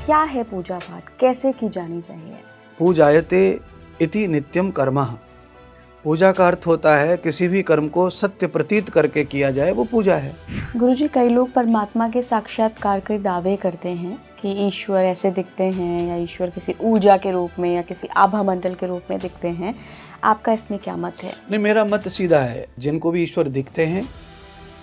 क्या है पूजा पाठ, कैसे की जानी चाहिए? पूजायते इति नित्यम कर्मः। पूजा का अर्थ होता है किसी भी कर्म को सत्य प्रतीत करके किया जाए, वो पूजा है। गुरुजी, कई लोग परमात्मा के साक्षात्कार के दावे करते हैं कि ईश्वर ऐसे दिखते हैं या ईश्वर किसी ऊर्जा के रूप में या किसी आभा मंडल के रूप में दिखते हैं। आपका इसमें क्या मत है? नहीं, मेरा मत सीधा है, जिनको भी ईश्वर दिखते हैं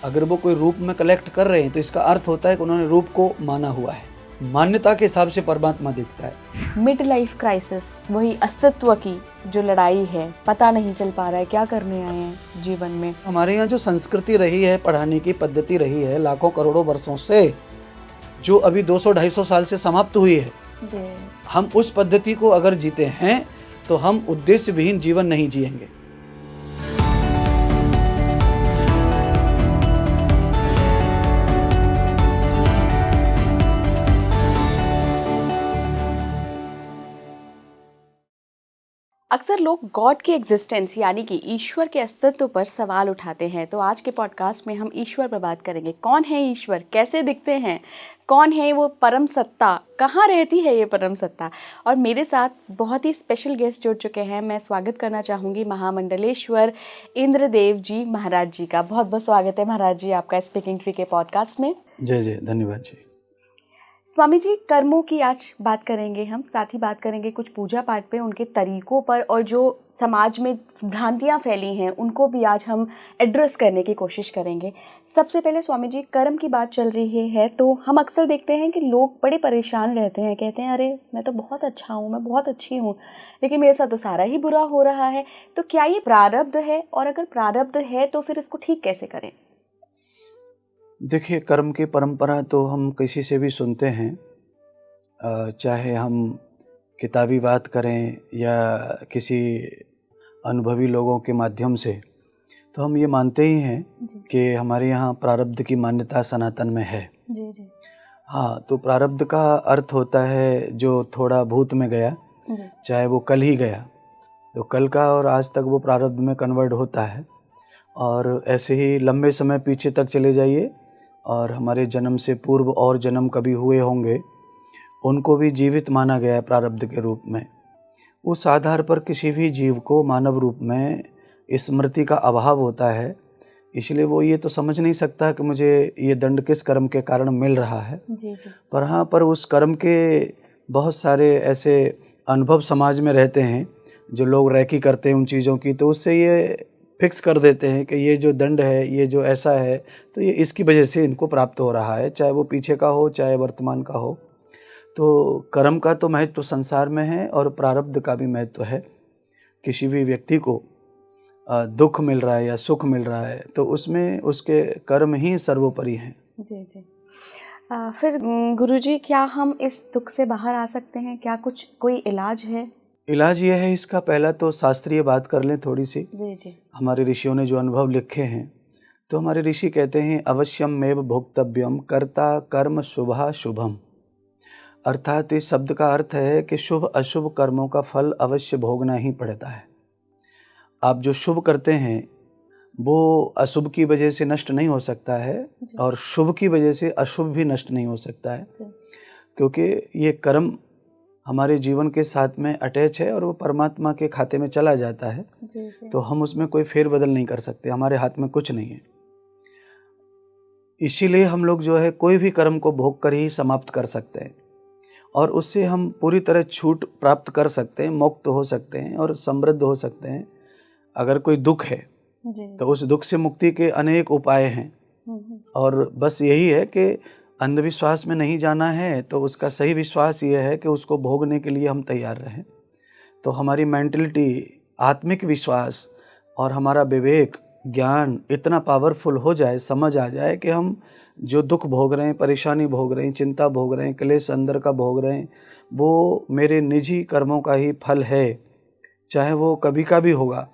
अगर वो कोई रूप में कलेक्ट कर रहे हैं तो इसका अर्थ होता है कि उन्होंने रूप को माना हुआ है। मान्यता के हिसाब से परमात्मा दिखता है। मिड लाइफ क्राइसिस, वही अस्तित्व की जो लड़ाई है, पता नहीं चल पा रहा है क्या करने आए हैं जीवन में। हमारे यहाँ जो संस्कृति रही है, पढ़ाने की पद्धति रही है लाखों करोड़ों वर्षों से, जो अभी 200-250 साल से समाप्त हुई है, हम उस पद्धति को अगर जीते हैं तो हम उद्देश्य विहीन जीवन नहीं जिएंगे। अक्सर लोग गॉड की एग्जिस्टेंस यानी कि ईश्वर के अस्तित्व पर सवाल उठाते हैं, तो आज के पॉडकास्ट में हम ईश्वर पर बात करेंगे। कौन है ईश्वर, कैसे दिखते हैं, कौन है वो परम सत्ता, कहाँ रहती है ये परम सत्ता? और मेरे साथ बहुत ही स्पेशल गेस्ट जुड़ चुके हैं। मैं स्वागत करना चाहूँगी महामंडलेश्वर इंद्रदेव जी महाराज जी का। बहुत बहुत स्वागत है महाराज जी आपका स्पीकिंग ट्री के पॉडकास्ट में। जय जय, धन्यवाद जी। स्वामी जी, कर्मों की आज बात करेंगे हम, साथ ही बात करेंगे कुछ पूजा पाठ पे, उनके तरीकों पर, और जो समाज में भ्रांतियां फैली हैं उनको भी आज हम एड्रेस करने की कोशिश करेंगे। सबसे पहले स्वामी जी, कर्म की बात चल रही है तो हम अक्सर देखते हैं कि लोग बड़े परेशान रहते हैं, कहते हैं अरे मैं तो बहुत अच्छा हूँ, मैं बहुत अच्छी हूँ, लेकिन मेरे साथ तो सारा ही बुरा हो रहा है। तो क्या ये प्रारब्ध है, और अगर प्रारब्ध है तो फिर इसको ठीक कैसे करें? देखिए, कर्म की परंपरा तो हम किसी से भी सुनते हैं, चाहे हम किताबी बात करें या किसी अनुभवी लोगों के माध्यम से, तो हम ये मानते ही हैं कि हमारे यहाँ प्रारब्ध की मान्यता सनातन में है। जी जी। हाँ, तो प्रारब्ध का अर्थ होता है जो थोड़ा भूत में गया, चाहे वो कल ही गया, तो कल का और आज तक वो प्रारब्ध में कन्वर्ट होता है। और ऐसे ही लंबे समय पीछे तक चले जाइए और हमारे जन्म से पूर्व और जन्म कभी हुए होंगे, उनको भी जीवित माना गया है प्रारब्ध के रूप में। उस आधार पर किसी भी जीव को मानव रूप में स्मृति का अभाव होता है, इसलिए वो ये तो समझ नहीं सकता कि मुझे ये दंड किस कर्म के कारण मिल रहा है। जी जी। पर हाँ, पर उस कर्म के बहुत सारे ऐसे अनुभव समाज में रहते हैं जो लोग रैकी करते हैं उन चीज़ों की, तो उससे ये फिक्स कर देते हैं कि ये जो दंड है, ये जो ऐसा है, तो ये इसकी वजह से इनको प्राप्त हो रहा है, चाहे वो पीछे का हो चाहे वर्तमान का हो। तो कर्म का तो महत्व संसार में है और प्रारब्ध का भी महत्व है। किसी भी व्यक्ति को दुख मिल रहा है या सुख मिल रहा है तो उसमें उसके कर्म ही सर्वोपरि हैं। जी जी। फिर गुरुजी, क्या हम इस दुख से बाहर आ सकते हैं? क्या कोई इलाज है? इलाज ये है, इसका पहला तो शास्त्रीय बात कर लें थोड़ी सी। जी जी। हमारे ऋषियों ने जो अनुभव लिखे हैं, तो हमारे ऋषि कहते हैं अवश्यम मेव भोक्तव्यम कर्ता कर्म शुभा शुभम। अर्थात इस शब्द का अर्थ है कि शुभ अशुभ कर्मों का फल अवश्य भोगना ही पड़ता है। आप जो शुभ करते हैं वो अशुभ की वजह से नष्ट नहीं हो सकता है और शुभ की वजह से अशुभ भी नष्ट नहीं हो सकता है, क्योंकि ये कर्म हमारे जीवन के साथ में अटैच है और वो परमात्मा के खाते में चला जाता है। जी। तो हम उसमें कोई फेरबदल नहीं कर सकते, हमारे हाथ में कुछ नहीं है। इसीलिए हम लोग जो है कोई भी कर्म को भोग कर ही समाप्त कर सकते हैं और उससे हम पूरी तरह छूट प्राप्त कर सकते हैं, मुक्त हो सकते हैं और समृद्ध हो सकते हैं। अगर कोई दुख है तो उस दुख से मुक्ति के अनेक उपाय हैं और बस यही है कि अंधविश्वास में नहीं जाना है, तो उसका सही विश्वास ये है कि उसको भोगने के लिए हम तैयार रहें। तो हमारी मेंटलिटी, आत्मिक विश्वास और हमारा विवेक, ज्ञान इतना पावरफुल हो जाए, समझ आ जाए कि हम जो दुख भोग रहे हैं, परेशानी भोग रहे हैं, चिंता भोग रहे हैं, क्लेश अंदर का भोग रहे हैं, वो मेरे निजी कर्मों का ही फल है। चाहे वो कभी का भी होगा,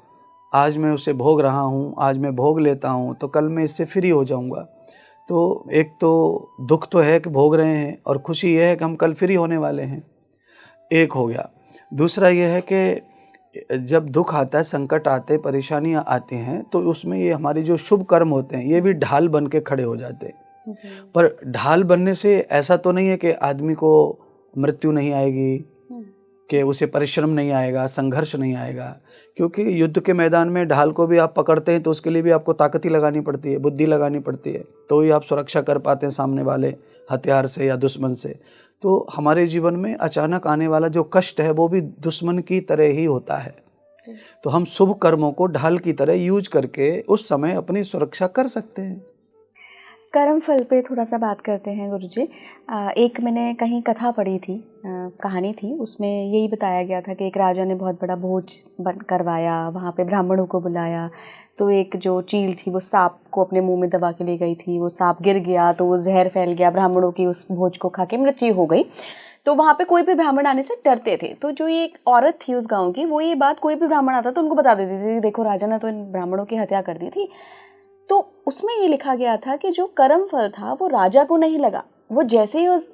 आज मैं उसे भोग रहा हूँ, आज मैं भोग लेता हूँ तो कल मैं इससे फ्री हो जाऊँगा। तो एक तो दुख तो है कि भोग रहे हैं और खुशी ये है कि हम कल फ्री होने वाले हैं, एक हो गया। दूसरा ये है कि जब दुख आता है, संकट आते, परेशानियाँ आती हैं, तो उसमें ये हमारे जो शुभ कर्म होते हैं ये भी ढाल बन के खड़े हो जाते हैं। पर ढाल बनने से ऐसा तो नहीं है कि आदमी को मृत्यु नहीं आएगी, कि उसे परिश्रम नहीं आएगा, संघर्ष नहीं आएगा। क्योंकि युद्ध के मैदान में ढाल को भी आप पकड़ते हैं तो उसके लिए भी आपको ताकत ही लगानी पड़ती है, बुद्धि लगानी पड़ती है, तो ही आप सुरक्षा कर पाते हैं सामने वाले हथियार से या दुश्मन से। तो हमारे जीवन में अचानक आने वाला जो कष्ट है वो भी दुश्मन की तरह ही होता है। तो हम शुभ कर्मों को ढाल की तरह यूज करके उस समय अपनी सुरक्षा कर सकते हैं। कर्म फल पे थोड़ा सा बात करते हैं गुरुजी। एक मैंने कहीं कथा पढ़ी थी, कहानी थी, उसमें यही बताया गया था कि एक राजा ने बहुत बड़ा भोज करवाया, वहाँ पे ब्राह्मणों को बुलाया। तो एक जो चील थी वो सांप को अपने मुंह में दबा के ले गई थी, वो सांप गिर गया तो वो जहर फैल गया, ब्राह्मणों की उस भोज को खा के मृत्यु हो गई। तो वहाँ पे कोई भी ब्राह्मण आने से डरते थे। तो जो ये एक औरत थी उस गाँव की, वो ये बात कोई भी ब्राह्मण आता तो उनको बता देती थी, देखो राजा ने तो इन ब्राह्मणों की हत्या कर दी थी। तो उसमें ये लिखा गया था कि जो कर्म फल था वो राजा को नहीं लगा। वो जैसे ही उस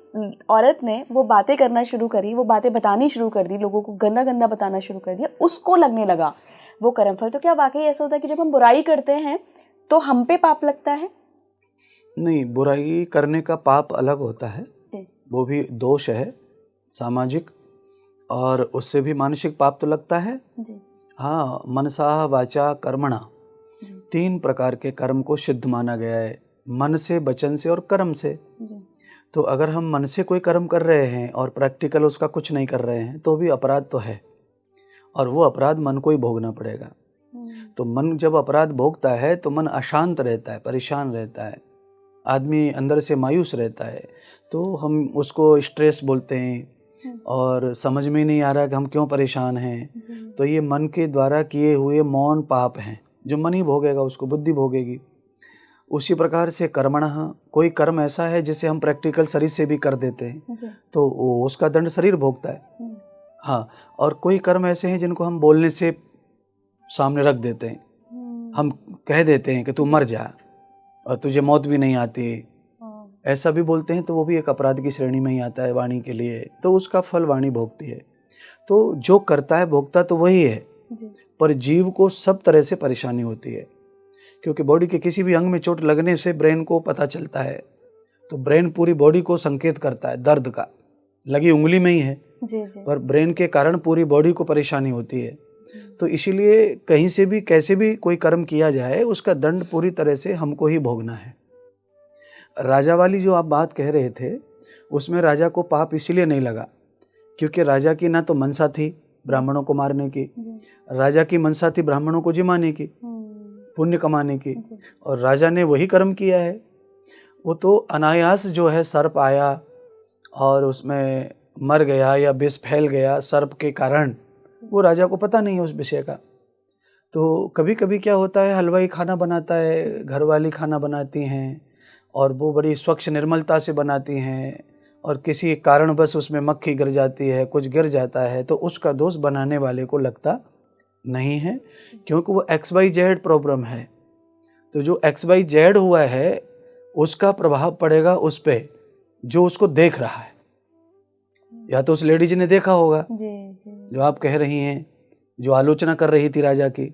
औरत ने वो बातें करना शुरू करी, वो बातें बतानी शुरू कर दी, लोगों को गंदा गंदा बताना शुरू कर दिया, उसको लगने लगा वो कर्म फल। तो क्या वाकई ऐसा होता है कि जब हम बुराई करते हैं तो हम पे पाप लगता है? नहीं, बुराई करने का पाप अलग होता है, वो भी दोष है सामाजिक, और उससे भी मानसिक पाप तो लगता है जी। हाँ, मनसा वाचा कर्मणा, 3 प्रकार के कर्म को सिद्ध माना गया है, मन से, वचन से और कर्म से जी। तो अगर हम मन से कोई कर्म कर रहे हैं और प्रैक्टिकल उसका कुछ नहीं कर रहे हैं तो भी अपराध तो है, और वो अपराध मन को ही भोगना पड़ेगा। तो मन जब अपराध भोगता है तो मन अशांत रहता है, परेशान रहता है, आदमी अंदर से मायूस रहता है, तो हम उसको स्ट्रेस बोलते हैं और समझ में नहीं आ रहा कि हम क्यों परेशान हैं। तो ये मन के द्वारा किए हुए मौन पाप हैं, जो मन ही भोगेगा, उसको बुद्धि भोगेगी। उसी प्रकार से कर्मणः, कोई कर्म ऐसा है जिसे हम प्रैक्टिकल शरीर से भी कर देते हैं तो उसका दंड शरीर भोगता है। हाँ, और कोई कर्म ऐसे हैं जिनको हम बोलने से सामने रख देते हैं, हम कह देते हैं कि तू मर जा और तुझे मौत भी नहीं आती, ऐसा भी बोलते हैं, तो वो भी एक अपराध की श्रेणी में ही आता है वाणी के लिए, तो उसका फल वाणी भोगती है। तो जो करता है भोगता तो वही है जी। पर जीव को सब तरह से परेशानी होती है, क्योंकि बॉडी के किसी भी अंग में चोट लगने से ब्रेन को पता चलता है, तो ब्रेन पूरी बॉडी को संकेत करता है दर्द का, लगी उंगली में ही है जी जी। पर ब्रेन के कारण पूरी बॉडी को परेशानी होती है। तो इसीलिए कहीं से भी कैसे भी कोई कर्म किया जाए उसका दंड पूरी तरह से हमको ही भोगना है। राजा वाली जो आप बात कह रहे थे उसमें राजा को पाप इसीलिए नहीं लगा क्योंकि राजा की ना तो मनसा थी ब्राह्मणों को मारने की, राजा की मनसा थी ब्राह्मणों को जिमाने की, पुण्य कमाने की, और राजा ने वही कर्म किया है। वो तो अनायास जो है सर्प आया और उसमें मर गया या विष फैल गया सर्प के कारण, वो राजा को पता नहीं है उस विषय का। तो कभी कभी क्या होता है, हलवाई खाना बनाता है, घरवाली खाना बनाती हैं और वो बड़ी स्वच्छ निर्मलता से बनाती हैं, और किसी कारणवश उसमें मक्खी गिर जाती है, कुछ गिर जाता है, तो उसका दोष बनाने वाले को लगता नहीं है क्योंकि वो XYZ प्रॉब्लम है। तो जो XYZ हुआ है उसका प्रभाव पड़ेगा उस पे जो उसको देख रहा है, या तो उस लेडीज ने देखा होगा जी, जी। जो आप कह रही हैं, जो आलोचना कर रही थी राजा की,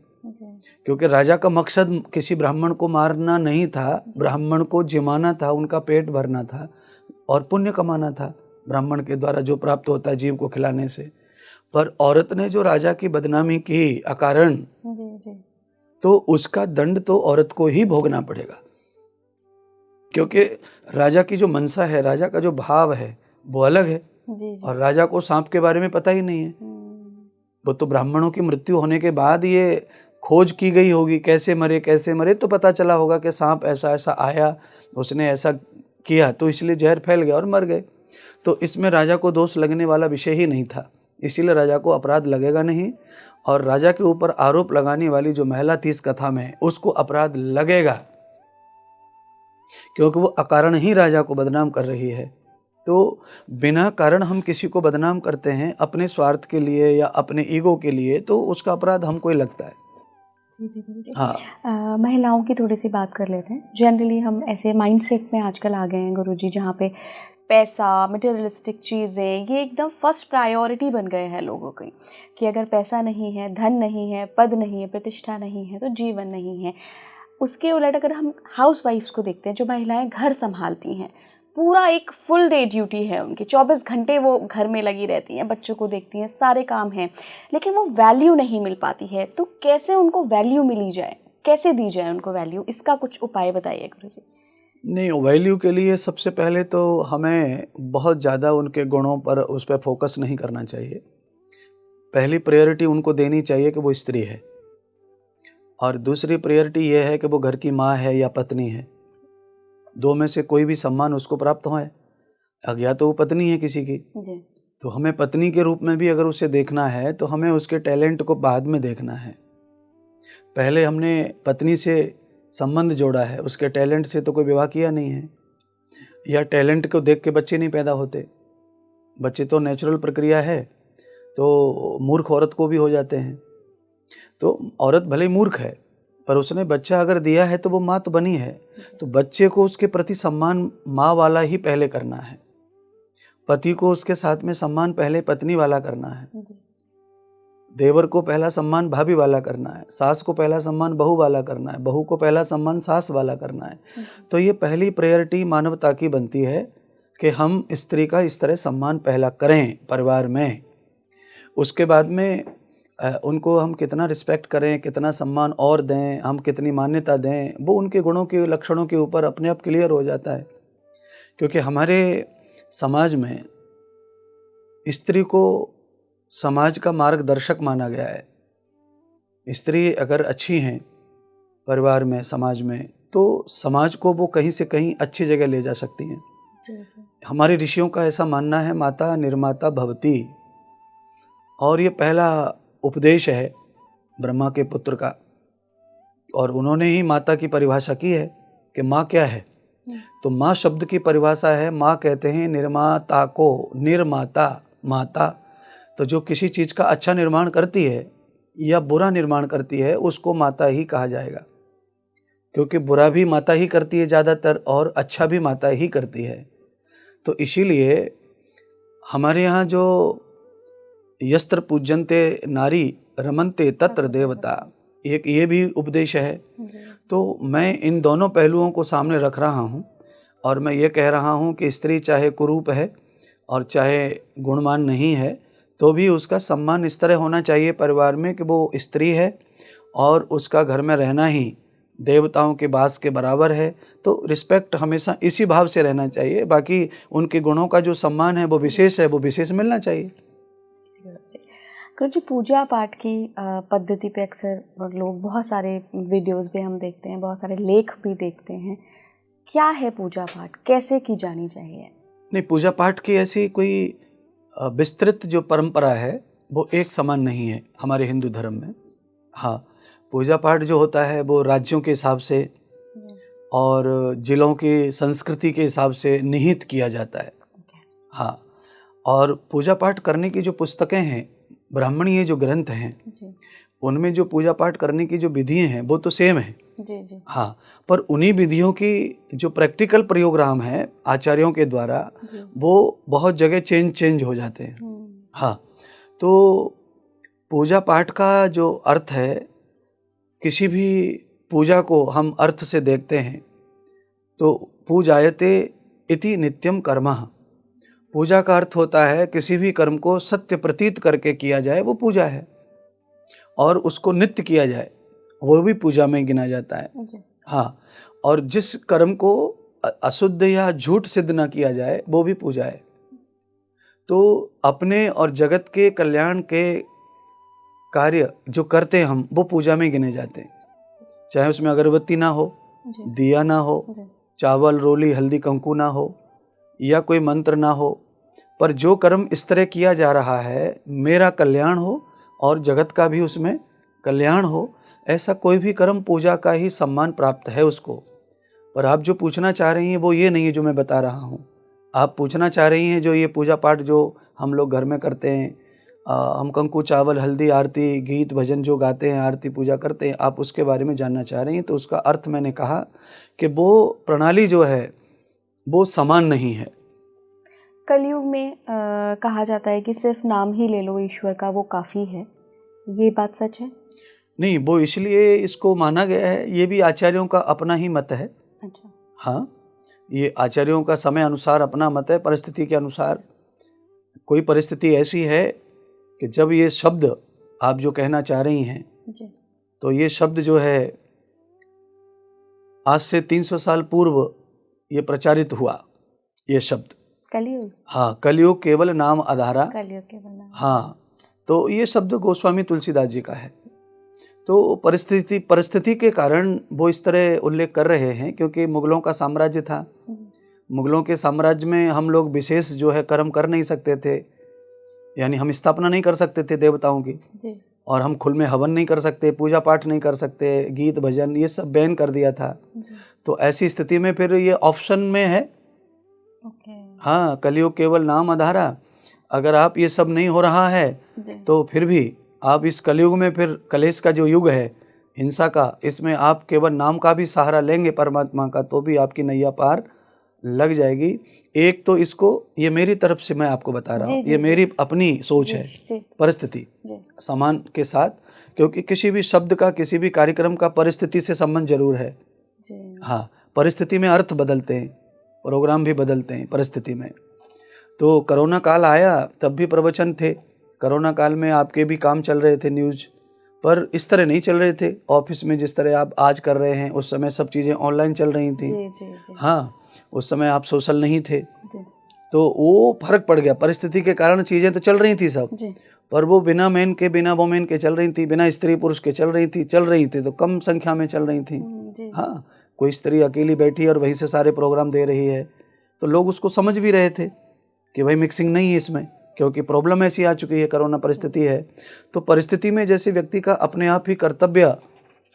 क्योंकि राजा का मकसद किसी ब्राह्मण को मारना नहीं था, ब्राह्मण को जिमाना था, उनका पेट भरना था और पुण्य कमाना था ब्राह्मण के द्वारा जो प्राप्त होता है जीव को खिलाने से। पर औरत ने जो राजा की बदनामी की अकारण, तो उसका दंड तो औरत को ही भोगना पड़ेगा, क्योंकि राजा की जो मनसा है, राजा का जो भाव है वो अलग है जी। और राजा को सांप के बारे में पता ही नहीं है। वो तो ब्राह्मणों की मृत्यु होने के बाद ये खोज की गई होगी, कैसे मरे, तो पता चला होगा कि सांप ऐसा ऐसा आया, उसने ऐसा किया तो इसलिए जहर फैल गया और मर गए। तो इसमें राजा को दोष लगने वाला विषय ही नहीं था, इसीलिए राजा को अपराध लगेगा नहीं, और राजा के ऊपर आरोप लगाने वाली जो महिला थी इस कथा में, उसको अपराध लगेगा क्योंकि वो अकारण ही राजा को बदनाम कर रही है। तो बिना कारण हम किसी को बदनाम करते हैं अपने स्वार्थ के लिए या अपने ईगो के लिए, तो उसका अपराध हमको ही लगता है जी जी। हाँ, महिलाओं की थोड़ी सी बात कर लेते हैं। जनरली हम ऐसे माइंडसेट में आजकल आ गए हैं गुरुजी, जहाँ पे पैसा, मटेरियलिस्टिक चीज़ें ये एकदम फर्स्ट प्रायोरिटी बन गए हैं लोगों की, कि अगर पैसा नहीं है, धन नहीं है, पद नहीं है, प्रतिष्ठा नहीं है तो जीवन नहीं है। उसके उलट अगर हम हाउस वाइफ्स को देखते हैं, जो महिलाएं घर संभालती हैं, पूरा एक फुल डे ड्यूटी है उनकी, 24 घंटे वो घर में लगी रहती हैं, बच्चों को देखती हैं, सारे काम हैं, लेकिन वो वैल्यू नहीं मिल पाती है। तो कैसे उनको वैल्यू मिली जाए, कैसे दी जाए उनको वैल्यू, इसका कुछ उपाय बताइए गुरुजी। नहीं, वैल्यू के लिए सबसे पहले तो हमें बहुत ज़्यादा उनके गुणों पर उस पर फोकस नहीं करना चाहिए। पहली प्रायोरिटी उनको देनी चाहिए कि वो स्त्री है, और दूसरी प्रायोरिटी ये है कि वो घर की माँ है या पत्नी है। दो में से कोई भी सम्मान उसको प्राप्त हो है। या तो वो पत्नी है किसी की, तो हमें पत्नी के रूप में भी अगर उसे देखना है तो हमें उसके टैलेंट को बाद में देखना है। पहले हमने पत्नी से संबंध जोड़ा है, उसके टैलेंट से तो कोई विवाह किया नहीं है, या टैलेंट को देख के बच्चे नहीं पैदा होते। बच्चे तो नेचुरल प्रक्रिया है, तो मूर्ख औरत को भी हो जाते हैं। तो औरत भले ही मूर्ख है, पर उसने बच्चा अगर दिया है तो वो माँ तो बनी है। तो बच्चे को उसके प्रति सम्मान माँ वाला ही पहले करना है, पति को उसके साथ में सम्मान पहले पत्नी वाला करना है, देवर को पहला सम्मान भाभी वाला करना है, सास को पहला सम्मान बहू वाला करना है, बहू को पहला सम्मान सास वाला करना है। तो ये पहली प्रायोरिटी मानवता की बनती है कि हम स्त्री का इस तरह सम्मान पहला करें परिवार में। उसके बाद में उनको हम कितना रिस्पेक्ट करें, कितना सम्मान और दें, हम कितनी मान्यता दें, वो उनके गुणों के लक्षणों के ऊपर अपने आप क्लियर हो जाता है। क्योंकि हमारे समाज में स्त्री को समाज का मार्गदर्शक माना गया है। स्त्री अगर अच्छी हैं परिवार में, समाज में, तो समाज को वो कहीं से कहीं अच्छी जगह ले जा सकती हैं। हमारे ऋषियों का ऐसा मानना है, माता निर्माता भवती, और ये पहला उपदेश है ब्रह्मा के पुत्र का, और उन्होंने ही माता की परिभाषा की है कि माँ क्या है। तो माँ शब्द की परिभाषा है, माँ कहते हैं निर्माता को, निर्माता माता। तो जो किसी चीज़ का अच्छा निर्माण करती है या बुरा निर्माण करती है उसको माता ही कहा जाएगा, क्योंकि बुरा भी माता ही करती है ज़्यादातर, और अच्छा भी माता ही करती है। तो इसीलिए हमारे यहाँ जो यस्त्र पूज्यन्ते नारी रमन्ते तत्र देवता, एक ये भी उपदेश है। तो मैं इन दोनों पहलुओं को सामने रख रहा हूँ, और मैं ये कह रहा हूँ कि स्त्री चाहे कुरूप है और चाहे गुणवान नहीं है, तो भी उसका सम्मान इस तरह होना चाहिए परिवार में कि वो स्त्री है और उसका घर में रहना ही देवताओं के वास के बराबर है। तो रिस्पेक्ट हमेशा इसी भाव से रहना चाहिए। बाकी उनके गुणों का जो सम्मान है वो विशेष है, वो विशेष मिलना चाहिए। गुरुजी, पूजा पाठ की पद्धति पे अक्सर लोग, बहुत सारे वीडियोस भी हम देखते हैं, बहुत सारे लेख भी देखते हैं। क्या है पूजा पाठ, कैसे की जानी चाहिए? नहीं, पूजा पाठ की ऐसी कोई विस्तृत जो परंपरा है वो एक समान नहीं है हमारे हिंदू धर्म में। हाँ, पूजा पाठ जो होता है वो राज्यों के हिसाब से और जिलों की संस्कृति के हिसाब से निहित किया जाता है। हाँ, और पूजा पाठ करने की जो पुस्तकें हैं, ब्राह्मणीय जो ग्रंथ हैं, उनमें जो पूजा पाठ करने की जो विधियाँ हैं वो तो सेम है। जी। हाँ, पर उन्हीं विधियों की जो प्रैक्टिकल प्रोग्राम है आचार्यों के द्वारा, वो बहुत जगह चेंज हो जाते हैं। हाँ, तो पूजा पाठ का जो अर्थ है, किसी भी पूजा को हम अर्थ से देखते हैं तो पूजायते इति नित्यम कर्मः। पूजा का अर्थ होता है किसी भी कर्म को सत्य प्रतीत करके किया जाए वो पूजा है, और उसको नित्य किया जाए वो भी पूजा में गिना जाता है। हाँ, और जिस कर्म को अशुद्ध या झूठ सिद्ध ना किया जाए वो भी पूजा है। तो अपने और जगत के कल्याण के कार्य जो करते हैं हम, वो पूजा में गिने जाते हैं। चाहे उसमें अगरबत्ती ना हो, दिया ना हो, चावल रोली हल्दी कंकु ना हो, या कोई मंत्र ना हो, पर जो कर्म इस तरह किया जा रहा है मेरा कल्याण हो और जगत का भी उसमें कल्याण हो, ऐसा कोई भी कर्म पूजा का ही सम्मान प्राप्त है उसको। पर आप जो पूछना चाह रही हैं वो ये नहीं है जो मैं बता रहा हूँ। आप पूछना चाह रही हैं जो ये पूजा पाठ जो हम लोग घर में करते हैं, हम कंकु चावल हल्दी आरती गीत भजन जो गाते हैं, आरती पूजा करते हैं, आप उसके बारे में जानना चाह रही हैं। तो उसका अर्थ मैंने कहा कि वो प्रणाली जो है वो समान नहीं है। कलयुग में कहा जाता है कि सिर्फ नाम ही ले लो ईश्वर का, वो काफ़ी है। ये बात सच है? नहीं, वो इसलिए इसको माना गया है, ये भी आचार्यों का अपना ही मत है। अच्छा। हाँ, ये आचार्यों का समय अनुसार अपना मत है, परिस्थिति के अनुसार। कोई परिस्थिति ऐसी है कि जब ये शब्द आप जो कहना चाह रही हैं जी। तो ये शब्द जो है आज से 300 साल पूर्व ये प्रचारित हुआ, ये शब्द। कलयुग। हाँ, कलयुग केवल नाम आधारा। कलयुग केवल नाम। हाँ, तो ये शब्द गोस्वामी तुलसीदास जी का है। तो परिस्थिति के कारण वो इस तरह उल्लेख कर रहे हैं, क्योंकि मुगलों का साम्राज्य था। मुगलों के साम्राज्य में हम लोग विशेष जो है कर्म कर नहीं सकते थे, यानी हम स्थापना नहीं कर सकते थे देवताओं की जी। और हम खुल में हवन नहीं कर सकते, पूजा पाठ नहीं कर सकते, गीत भजन ये सब बैन कर दिया था। तो ऐसी स्थिति में फिर ये ऑप्शन में है। हाँ, कलयुग केवल नाम आधारा। अगर आप ये सब नहीं हो रहा है तो फिर भी आप इस कलयुग में, फिर कलेश का जो युग है हिंसा का, इसमें आप केवल नाम का भी सहारा लेंगे परमात्मा का, तो भी आपकी नैया पार लग जाएगी। एक तो इसको, ये मेरी तरफ से मैं आपको बता रहा हूँ, ये मेरी अपनी सोच है, परिस्थिति समान के साथ, क्योंकि किसी भी शब्द का, किसी भी कार्यक्रम का परिस्थिति से संबंध जरूर है। हाँ, परिस्थिति में अर्थ बदलते हैं, प्रोग्राम भी बदलते हैं परिस्थिति में। तो कोरोना काल आया तब भी प्रवचन थे। कोरोना काल में आपके भी काम चल रहे थे न्यूज, पर इस तरह नहीं चल रहे थे ऑफिस में जिस तरह आप आज कर रहे हैं। उस समय सब चीज़ें ऑनलाइन चल रही थी। जी। हाँ, उस समय आप सोशल नहीं थे, तो वो फर्क पड़ गया। परिस्थिति के कारण चीज़ें तो चल रही थी सब, पर वो बिना मैन के, बिना वोमेन के चल रही थी, बिना स्त्री पुरुष के चल रही थी तो कम संख्या में चल रही थी। हाँ, कोई स्त्री अकेली बैठी और वहीं से सारे प्रोग्राम दे रही है, तो लोग उसको समझ भी रहे थे कि भाई मिक्सिंग नहीं है इसमें, क्योंकि प्रॉब्लम ऐसी आ चुकी है, कोरोना परिस्थिति है। तो परिस्थिति में जैसे व्यक्ति का अपने आप ही कर्तव्य,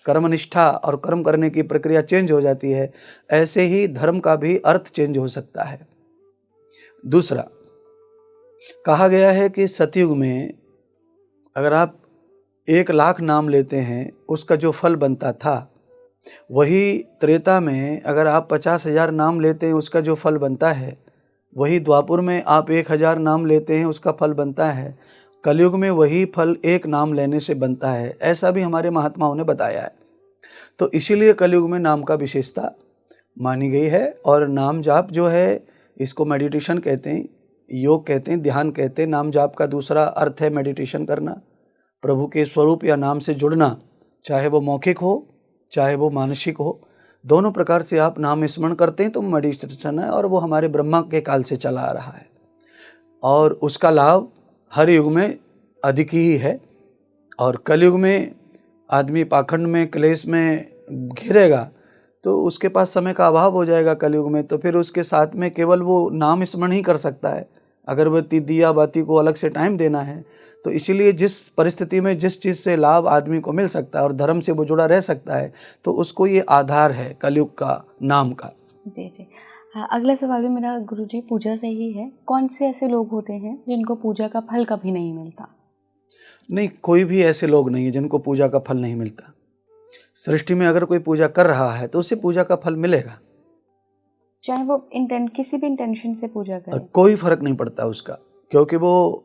कर्मनिष्ठा और कर्म करने की प्रक्रिया चेंज हो जाती है, ऐसे ही धर्म का भी अर्थ चेंज हो सकता है। दूसरा, कहा गया है कि सतयुग में अगर आप 1,00,000 नाम लेते हैं, उसका जो फल बनता था, वही त्रेता में अगर आप 50,000 नाम लेते हैं, उसका जो फल बनता है, वही द्वापुर में आप 1,000 नाम लेते हैं, उसका फल बनता है। कलयुग में वही फल एक नाम लेने से बनता है, ऐसा भी हमारे महात्माओं ने बताया है। तो इसीलिए कलयुग में नाम का विशेषता मानी गई है। और नाम जाप जो है, इसको मेडिटेशन कहते हैं, योग कहते हैं, ध्यान कहते हैं। नाम जाप का दूसरा अर्थ है मेडिटेशन करना, प्रभु के स्वरूप या नाम से जुड़ना, चाहे वो मौखिक हो चाहे वो मानसिक हो। दोनों प्रकार से आप नाम स्मरण करते हैं तो मेडिटेशन है, और वो हमारे ब्रह्मा के काल से चला आ रहा है, और उसका लाभ हर युग में अधिक ही है। और कलयुग में आदमी पाखंड में, क्लेश में घिरेगा तो उसके पास समय का अभाव हो जाएगा कलयुग में, तो फिर उसके साथ में केवल वो नाम स्मरण ही कर सकता है। अगरबत्ती दिया बाती को अलग से टाइम देना है। तो इसीलिए जिस परिस्थिति में जिस चीज़ से लाभ आदमी को मिल सकता है और धर्म से वो जुड़ा रह सकता है, तो उसको ये आधार है कलयुग का, नाम का। जी। हाँ, अगला सवाल भी मेरा गुरुजी पूजा से ही है। कौन से ऐसे लोग होते हैं जिनको पूजा का फल कभी नहीं मिलता? नहीं, कोई भी ऐसे लोग नहीं है जिनको पूजा का फल नहीं मिलता। सृष्टि में अगर कोई पूजा कर रहा है तो उसे पूजा का फल मिलेगा, चाहे वो किसी भी इंटेंशन से पूजा करे, कोई फर्क नहीं पड़ता उसका, क्योंकि वो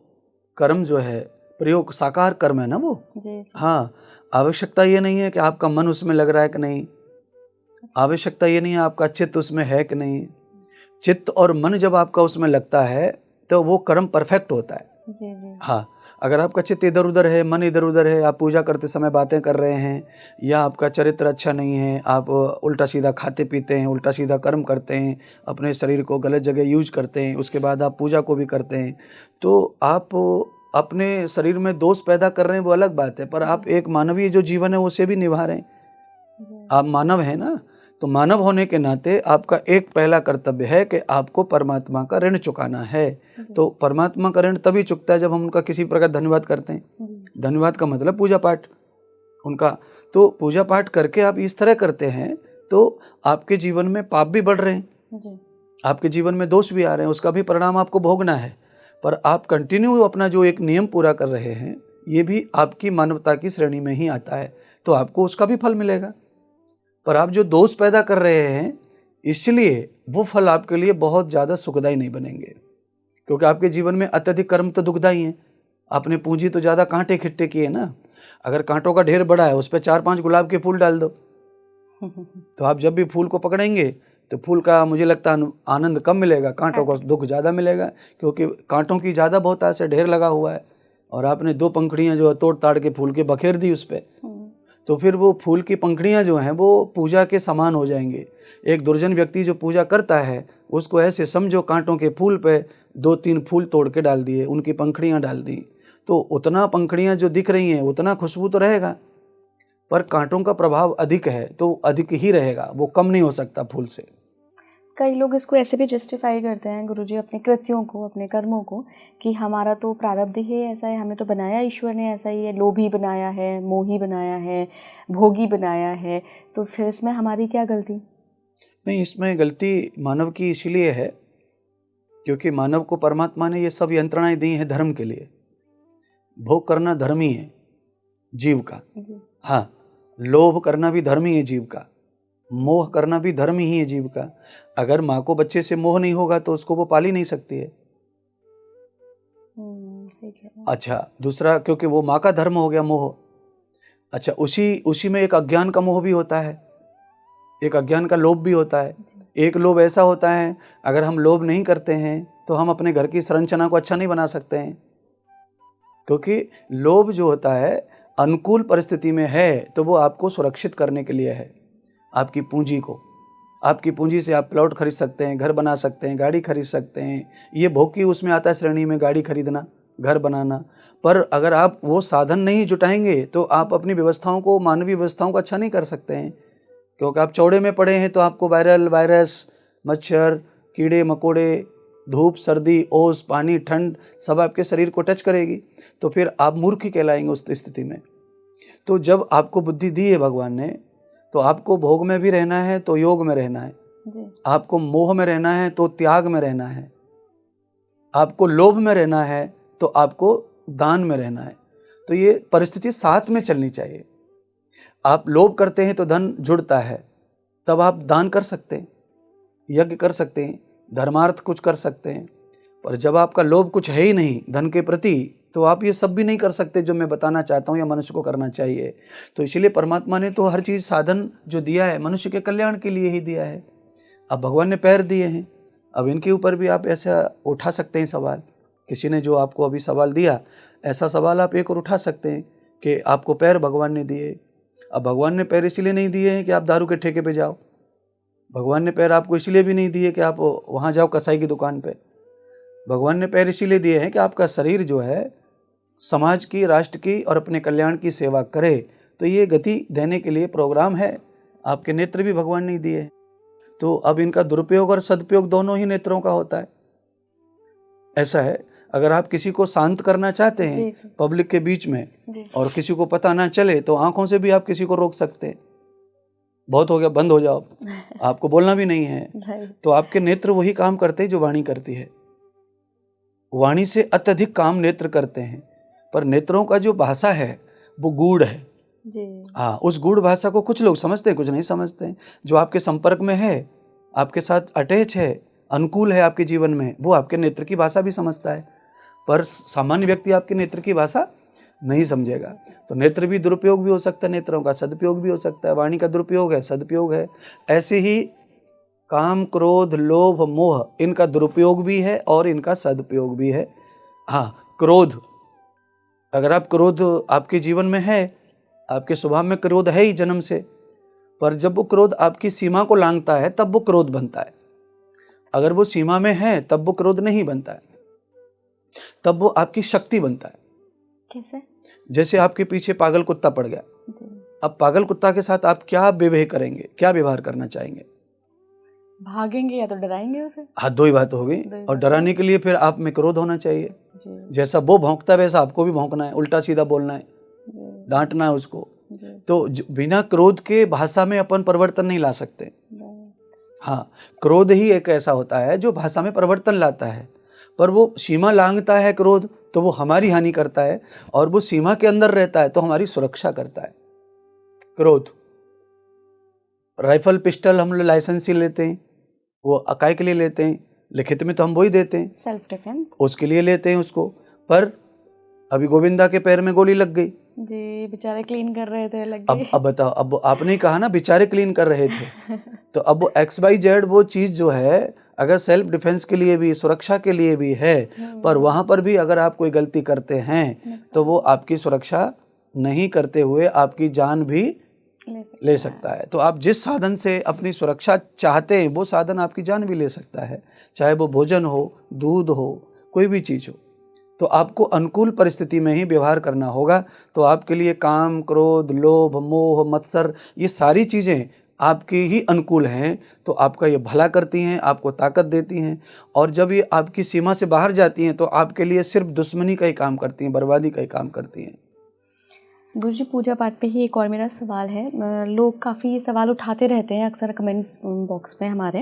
कर्म जो है प्रयोग साकार कर्म है ना वो। जी। हाँ, आवश्यकता ये नहीं है कि आपका मन उसमें लग रहा है कि नहीं, आवश्यकता ये नहीं है आपका चित्त उसमें है कि नहीं। चित्त और मन जब आपका उसमें लगता है तो वो कर्म परफेक्ट होता है। जी। हाँ, अगर आपका चित्त इधर उधर है, मन इधर उधर है, आप पूजा करते समय बातें कर रहे हैं, या आपका चरित्र अच्छा नहीं है, आप उल्टा सीधा खाते पीते हैं, उल्टा सीधा कर्म करते हैं, अपने शरीर को गलत जगह यूज करते हैं, उसके बाद आप पूजा को भी करते हैं, तो आप अपने शरीर में दोष पैदा कर रहे हैं, वो अलग बात है। पर आप एक मानवीय जो जीवन है उसे भी निभा रहे हैं, आप मानव हैं ना। तो मानव होने के नाते आपका एक पहला कर्तव्य है कि आपको परमात्मा का ऋण चुकाना है। तो परमात्मा का ऋण तभी चुकता है जब हम उनका किसी प्रकार धन्यवाद करते हैं। धन्यवाद का मतलब पूजा पाठ उनका। तो पूजा पाठ करके आप इस तरह करते हैं तो आपके जीवन में पाप भी बढ़ रहे हैं, आपके जीवन में दोष भी आ रहे हैं, उसका भी परिणाम आपको भोगना है। पर आप कंटिन्यू अपना जो एक नियम पूरा कर रहे हैं, ये भी आपकी मानवता की श्रेणी में ही आता है, तो आपको उसका भी फल मिलेगा। पर आप जो दोष पैदा कर रहे हैं, इसलिए वो फल आपके लिए बहुत ज़्यादा सुखदायी नहीं बनेंगे, क्योंकि आपके जीवन में अत्यधिक कर्म तो दुखदायी हैं। आपने पूंजी तो ज़्यादा कांटे खिट्टे किए ना। अगर कांटों का ढेर बड़ा है, उस पर 4-5 गुलाब के फूल डाल दो, तो आप जब भी फूल को पकड़ेंगे तो फूल का मुझे लगता है आनंद कम मिलेगा, कांटों का दुख ज़्यादा मिलेगा, क्योंकि कांटों की ज़्यादा बहुत ऐसे ढेर लगा हुआ है और आपने 2 पंखुड़ियाँ जो है तोड़ ताड़ के फूल के बखेर दी उस पर, तो फिर वो फूल की पंखुड़ियाँ जो हैं वो पूजा के समान हो जाएंगे। एक दुर्जन व्यक्ति जो पूजा करता है उसको ऐसे समझो कांटों के फूल पे 2-3 फूल तोड़ के डाल दिए, उनकी पंखुड़ियाँ डाल दी, तो उतना पंखुड़ियाँ जो दिख रही हैं उतना खुशबू तो रहेगा, पर कांटों का प्रभाव अधिक है तो अधिक ही रहेगा, वो कम नहीं हो सकता फूल से। कई लोग इसको ऐसे भी जस्टिफाई करते हैं गुरुजी अपने कृत्यों को, अपने कर्मों को, कि हमारा तो प्रारब्ध ही ऐसा है, हमें तो बनाया ईश्वर ने ऐसा ही है, लोभी बनाया है, मोही बनाया है, भोगी बनाया है, तो फिर इसमें हमारी क्या गलती? नहीं, इसमें गलती मानव की इसीलिए है क्योंकि मानव को परमात्मा ने ये सब यंत्रणाएं दी हैं धर्म के लिए। भोग करना धर्म ही है जीव का। हाँ, लोभ करना भी धर्म ही है जीव का, मोह करना भी धर्म ही है जीव का। अगर माँ को बच्चे से मोह नहीं होगा तो उसको वो पाल ही नहीं सकती है। अच्छा, दूसरा क्योंकि वो माँ का धर्म हो गया मोह। अच्छा, उसी में एक अज्ञान का मोह भी होता है, एक अज्ञान का लोभ भी होता है। एक लोभ ऐसा होता है, अगर हम लोभ नहीं करते हैं तो हम अपने घर की संरचना को अच्छा नहीं बना सकते हैं, क्योंकि लोभ जो होता है अनुकूल परिस्थिति में है तो वो आपको सुरक्षित करने के लिए है, आपकी पूंजी को। आपकी पूंजी से आप प्लॉट खरीद सकते हैं, घर बना सकते हैं, गाड़ी खरीद सकते हैं, ये भोग की उसमें आता है श्रेणी में, गाड़ी खरीदना, घर बनाना। पर अगर आप वो साधन नहीं जुटाएंगे तो आप अपनी व्यवस्थाओं को, मानवीय व्यवस्थाओं को अच्छा नहीं कर सकते हैं, क्योंकि आप चौड़े में पड़े हैं तो आपको वायरस, मच्छर, कीड़े मकोड़े, धूप, सर्दी, ओस, पानी, ठंड सब आपके शरीर को टच करेगी, तो फिर आप मूर्ख ही कहलाएंगे उस स्थिति में। तो जब आपको बुद्धि दी है भगवान ने, तो आपको भोग में भी रहना है तो योग में रहना है जी। आपको मोह में रहना है तो त्याग में रहना है, आपको लोभ में रहना है तो आपको दान में रहना है। तो ये परिस्थिति साथ में चलनी चाहिए। आप लोभ करते हैं तो धन जुड़ता है, तब आप दान कर सकते हैं, यज्ञ कर सकते हैं, धर्मार्थ कुछ कर सकते हैं। पर जब आपका लोभ कुछ है ही नहीं धन के प्रति, तो आप ये सब भी नहीं कर सकते जो मैं बताना चाहता हूँ या मनुष्य को करना चाहिए। तो इसीलिए परमात्मा ने तो हर चीज़ साधन जो दिया है मनुष्य के कल्याण के लिए ही दिया है। अब भगवान ने पैर दिए हैं, अब इनके ऊपर भी आप ऐसा उठा सकते हैं सवाल। किसी ने जो आपको अभी सवाल दिया, ऐसा सवाल आप एक और उठा सकते हैं कि आपको पैर भगवान ने दिए। अब भगवान ने पैर इसलिए नहीं दिए हैं कि आप दारू के ठेके पे जाओ, भगवान ने पैर आपको इसलिए भी नहीं दिए कि आप वहाँ जाओ कसाई की दुकान पे। भगवान ने पैर इसीलिए दिए हैं कि आपका शरीर जो है समाज की, राष्ट्र की और अपने कल्याण की सेवा करे। तो ये गति देने के लिए प्रोग्राम है। आपके नेत्र भी भगवान ने दिए हैं, तो अब इनका दुरुपयोग और सदुपयोग दोनों ही नेत्रों का होता है। ऐसा है, अगर आप किसी को शांत करना चाहते हैं पब्लिक के बीच में और किसी को पता ना चले, तो आंखों से भी आप किसी को रोक सकते हैं। बहुत हो गया, बंद हो जाओ, आपको बोलना भी नहीं है। तो आपके नेत्र वही काम करते हैं जो वाणी करती है। वाणी से अत्यधिक काम नेत्र करते हैं, पर नेत्रों का जो भाषा है वो गूढ़ है जी। हाँ, उस गूढ़ भाषा को कुछ लोग समझते हैं, कुछ नहीं समझते हैं। जो आपके संपर्क में है, आपके साथ अटैच है, अनुकूल है आपके जीवन में, वो आपके नेत्र की भाषा भी समझता है, पर सामान्य व्यक्ति आपके नेत्र की भाषा नहीं समझेगा। तो नेत्र भी दुरुपयोग भी हो सकता है, नेत्रों का सदुपयोग भी हो सकता है। वाणी का दुरुपयोग है, सदुपयोग है। ऐसे ही काम, क्रोध, लोभ, मोह, इनका दुरुपयोग भी है और इनका सदुपयोग भी है। हाँ, क्रोध, अगर आप क्रोध आपके जीवन में है, आपके स्वभाव में क्रोध है ही जन्म से, पर जब वो क्रोध आपकी सीमा को लांघता है तब वो क्रोध बनता है। अगर वो सीमा में है तब वो क्रोध नहीं बनता है, तब वो आपकी शक्ति बनता है। कैसे? जैसे आपके पीछे पागल कुत्ता पड़ गया, अब पागल कुत्ता के साथ आप क्या व्यवहार करेंगे, क्या व्यवहार करना चाहेंगे? भागेंगे या तो डराएंगे उसे। हाँ, दो ही बात हो गई। और डराने के लिए फिर आप में क्रोध होना चाहिए। जैसा वो भौंकता है वैसा आपको भी भौंकना है, उल्टा सीधा बोलना है, डांटना है उसको। तो बिना क्रोध के भाषा में अपन परिवर्तन नहीं ला सकते। हाँ, क्रोध ही एक ऐसा होता है जो भाषा में परिवर्तन लाता है, पर वो सीमा लांघता है क्रोध तो वो हमारी हानि करता है, और वो सीमा के अंदर रहता है तो हमारी सुरक्षा करता है। क्रोध, राइफल पिस्टल हम लोग लाइसेंस ही लेते हैं, वो अकाई के लिए लेते हैं, लिखित में तो हम वही देते हैं, सेल्फ डिफेंस, उसके लिए लेते हैं उसको। पर अभी गोविंदा के पैर में गोली लग गई जी, बेचारे क्लीन कर रहे थे, लग गई। अब बताओ, अब आपने कहा ना बेचारे क्लीन कर रहे थे तो अब XYZ वो चीज़ जो है अगर सेल्फ डिफेंस के लिए भी, सुरक्षा के लिए भी है, पर वहाँ पर भी अगर आप कोई गलती करते हैं तो वो आपकी सुरक्षा नहीं करते हुए आपकी जान भी ले सकता है। तो आप जिस साधन से अपनी सुरक्षा चाहते हैं वो साधन आपकी जान भी ले सकता है, चाहे वो भोजन हो, दूध हो, कोई भी चीज़ हो। तो आपको अनुकूल परिस्थिति में ही व्यवहार करना होगा। तो आपके लिए काम, क्रोध, लोभ, मोह, मत्सर, ये सारी चीज़ें आपकी ही अनुकूल हैं, तो आपका ये भला करती हैं, आपको ताकत देती हैं। और जब ये आपकी सीमा से बाहर जाती हैं तो आपके लिए सिर्फ दुश्मनी का ही काम करती हैं, बर्बादी का ही काम करती हैं। गुरुजी, पूजा पाठ पे ही एक और मेरा सवाल है। लोग काफ़ी सवाल उठाते रहते हैं अक्सर कमेंट बॉक्स में हमारे,